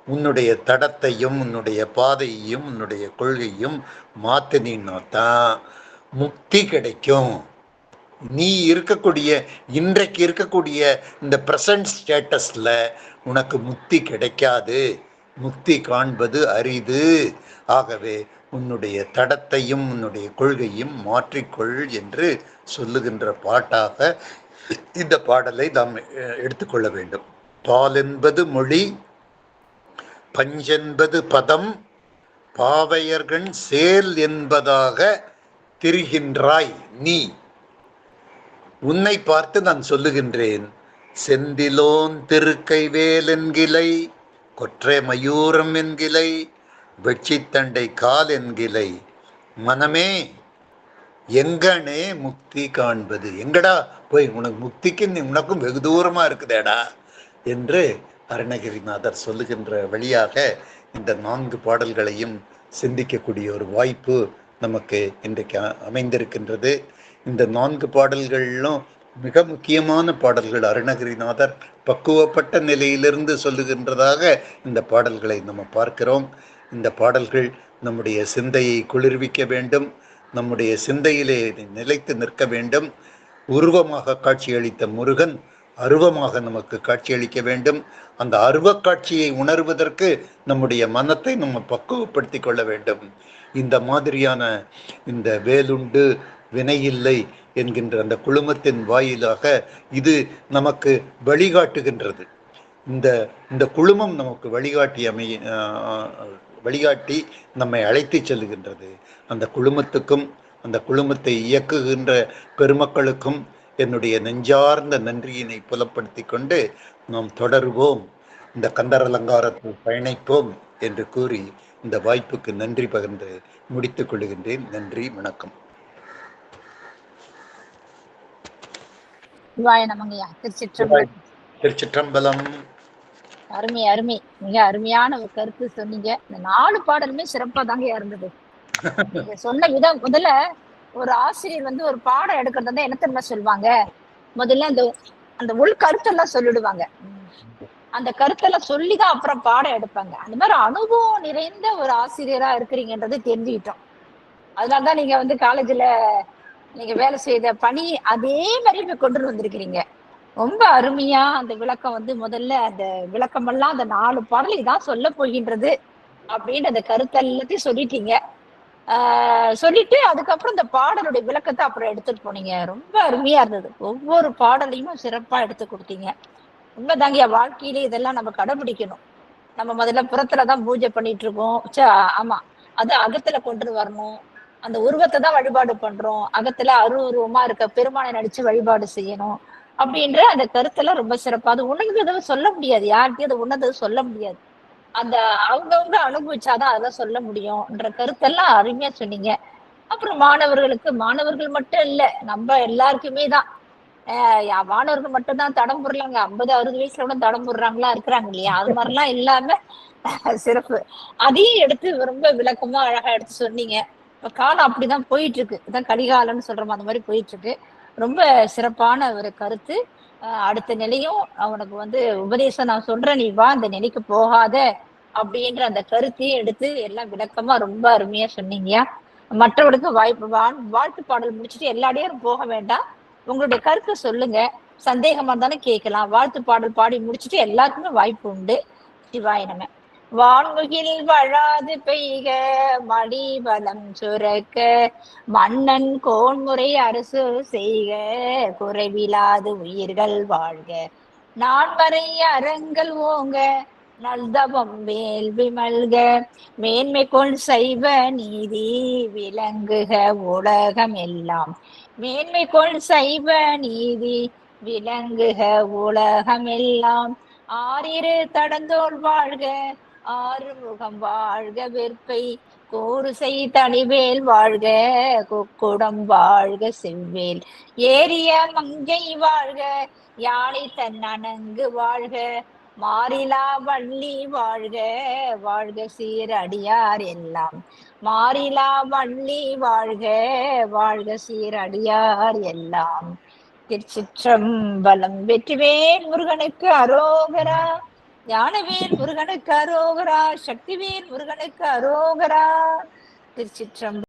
உன்னுடைய தடத்தையும் உன்னுடைய பாதையையும் உன்னுடைய கொள்கையும் மாத்தினா தான் முக்தி கிடைக்கும். நீ இருக்கக்கூடிய இன்றைக்கு இருக்கக்கூடிய இந்த பிரசன்ட் ஸ்டேட்டஸ்ல உனக்கு முக்தி கிடைக்காது, முக்தி காண்பது அரிது. ஆகவே உன்னுடைய தடத்தையும் உன்னுடைய கொள்கையும் மாற்றிக்கொள் என்று சொல்லுகின்ற பாட்டாக இந்த பாடலை நாம் எடுத்துக்கொள்ள வேண்டும். பால் என்பது மொழி, பஞ்சென்பது பதம், பாவையர்கண் சேல் என்பதாக திரிகின்றாய் நீ. உன்னை பார்த்து நான் சொல்லுகின்றேன், செந்திலோன் திருக்கைவேல் என்கிளை, கொற்றை மயூரம் என்கிளை, வெட்சித்தண்டை கால் என்கிளை, மனமே எங்கனே முக்தி காண்பது. எங்கடா போய் உனக்கு முக்திக்கு உனக்கும் வெகு தூரமா இருக்குதேடா என்று அருணகிரிநாதர் சொல்லுகின்ற வழியாக இந்த 4 பாடல்களையும் சிந்திக்கக்கூடிய ஒரு வாய்ப்பு நமக்கு இன்றைக்கு அமைந்திருக்கின்றது. இந்த 4 பாடல்களிலும் மிக முக்கியமான பாடல்கள். அருணகிரிநாதர் பக்குவப்பட்ட நிலையிலிருந்து சொல்லுகின்றதாக இந்த பாடல்களை நம்ம பார்க்கிறோம். இந்த பாடல்கள் நம்முடைய சிந்தையை குளிர்விக்க வேண்டும், நம்முடைய சிந்தையிலே நிலைத்து நிற்க வேண்டும். உருவமாக காட்சியளித்த முருகன் அருவமாக நமக்கு காட்சியளிக்க வேண்டும். அந்த அருவக் காட்சியை உணர்வதற்கு நம்முடைய மனத்தை நம்ம பக்குவப்படுத்தி கொள்ள வேண்டும். இந்த மாதிரியான இந்த வேலுண்டு வினையில்லை என்கின்ற அந்த குழுமத்தின் வாயிலாக இது நமக்கு வழிகாட்டுகின்றது. இந்த குழுமம் நமக்கு வழிகாட்டி நம்மை அழைத்து செல்லுகின்றது. அந்த குழுமத்துக்கும் அந்த குழுமத்தை இயக்குகின்ற பெருமக்களுக்கும் என்னுடைய நெஞ்சார்ந்த நன்றியினை புலப்படுத்தி கொண்டு நாம் தொடருவோம், இந்த கந்தர் அலங்காரத்தில் பயணிப்போம் என்று கூறி இந்த வாய்ப்புக்கு நன்றி பகிர்ந்து முடித்துக் கொள்கின்றேன். நன்றி, வணக்கம். திருச்சிற்றம்பலம். அருமை அருமை, மிக அருமையான ஒரு கருத்து சொன்னீங்க. இந்த 4 பாடலுமே சிறப்பா தாங்க இருந்தது. நீங்க சொன்ன விதம், முதல்ல ஒரு ஆசிரியர் வந்து ஒரு பாடம் எடுக்கிறது வந்து என்ன தெரியுமா சொல்லுவாங்க, முதல்ல அந்த உள் கருத்தெல்லாம் சொல்லிடுவாங்க. அந்த கருத்தெல்லாம் சொல்லிதான் அப்புறம் பாடம் எடுப்பாங்க. அந்த மாதிரி அனுபவம் நிறைந்த ஒரு ஆசிரியரா இருக்கிறீங்கன்றது தெரிஞ்சுக்கிட்டோம். அதனாலதான் நீங்க வந்து காலேஜ்ல நீங்க வேலை செய்த பணி அதே மாதிரி இப்ப கொண்டு வந்திருக்கிறீங்க. ரொம்ப அருமையா அந்த விளக்கம் வந்து முதல்ல அந்த விளக்கமெல்லாம் அந்த 4 பாடலை தான் சொல்ல போகின்றது அப்படின்னு அந்த கருத்து எல்லாத்தையும் சொல்லிட்டீங்க. சொல்லிட்டு அதுக்கப்புறம் இந்த பாடலுடைய விளக்கத்தை அப்புறம் எடுத்துட்டு போனீங்க. ரொம்ப அருமையா இருந்தது. ஒவ்வொரு பாடலையும் சிறப்பா எடுத்து கொடுத்தீங்க. உண்மைதாங்க, வாழ்க்கையிலே இதெல்லாம் நம்ம கடைபிடிக்கணும். நம்ம முதல்ல புறத்துலதான் பூஜை பண்ணிட்டு இருக்கோம். ஆமா, அது அகத்துல கொண்டு வரணும். அந்த உருவத்தை தான் வழிபாடு பண்றோம். அகத்துல அருவமா இருக்க பெருமானை நடிச்சு வழிபாடு செய்யணும் அப்படின்ற அந்த கருத்தெல்லாம் ரொம்ப சிறப்பா. அது உணர்ந்ததை சொல்ல முடியாது, யார்கிட்டயும் அது உணர்ந்தது சொல்ல முடியாது. அந்த அவங்கவுங்க அனுபவிச்சாதான் அதெல்லாம் சொல்ல முடியும்ன்ற கருத்தெல்லாம் அருமையா சொன்னீங்க. அப்புறம் மாணவர்கள் மட்டும் இல்ல, நம்ம எல்லாருக்குமே தான். மாணவர்கள் மட்டும்தான் தடம் போடுறாங்க, 50-60 வயசுல கூட தடம் போடுறாங்களா இருக்கிறாங்க இல்லையா? அது மாதிரிலாம் இல்லாம சிறப்பு. அதையும் எடுத்து ரொம்ப விளக்கமா அழகா எடுத்து சொன்னீங்க. இப்ப காலம் அப்படிதான் போயிட்டு இருக்கு. இதான் கலிகாலம்னு சொல்றோம், அந்த மாதிரி போயிட்டு இருக்கு. ரொம்ப சிறப்பான ஒரு கருத்து. அடுத்த நிலையும் அவனுக்கு வந்து உபதேசம் நான் சொல்றேன், நீ வா, அந்த நிலைக்கு போகாத அப்படின்ற அந்த கருத்தையும் எடுத்து எல்லாம் விளக்கமா ரொம்ப அருமையா சொன்னீங்க. மற்றவர்களுக்கு வாழ்த்து பாடல் முடிச்சுட்டு எல்லாரையும் போக வேண்டாம், உங்களுடைய கருத்தை சொல்லுங்க. சந்தேகமா இருந்தாலும் கேட்கலாம். வாழ்த்து பாடல் பாடி முடிச்சுட்டு எல்லாருக்குமே வாய்ப்பு உண்டு. சிவாய நம. வான்முகில் வழாது பெய்க மடிவளம் சுரக்க, மன்னன் கோன்முறை அரசு செய்க, குறைவிலாது உயிர்கள் வாழ்க, நான்மறை அறங்கள் ஓங்க, நல்தவம் வேள்வி மல்க, மேன்மை கொள் சைவ நீதி விளங்குக உலகம் எல்லாம், மேன்மை கொள் சைவ நீதி விளங்குக உலகம் எல்லாம், ஆறிரு தடந்தோள் வாழ்க, ஆறுமுகம் வாழ்க, வெற்பை கோருசை தனிவேல் வாழ்க, குக்குடம் வாழ்க, செவ்வேல் ஏரிய மங்கை வாழ்க, யானை தன் அணங்கு வாழ்க, மாறிலா வள்ளி வாழ்க, வாழ்க சீரடியார் எல்லாம், மாறிலா வள்ளி வாழ்க, வாழ்க சீரடியார் எல்லாம். திருச்சிற்றம்பலம். வெற்றிவேல் முருகனுக்கு அரோகரா, ஞானவேல் முருகனுக்கு அரோகரா, சக்திவேல் முருகனுக்கு அரோகரா. திருச்சிற்றம்பலம்.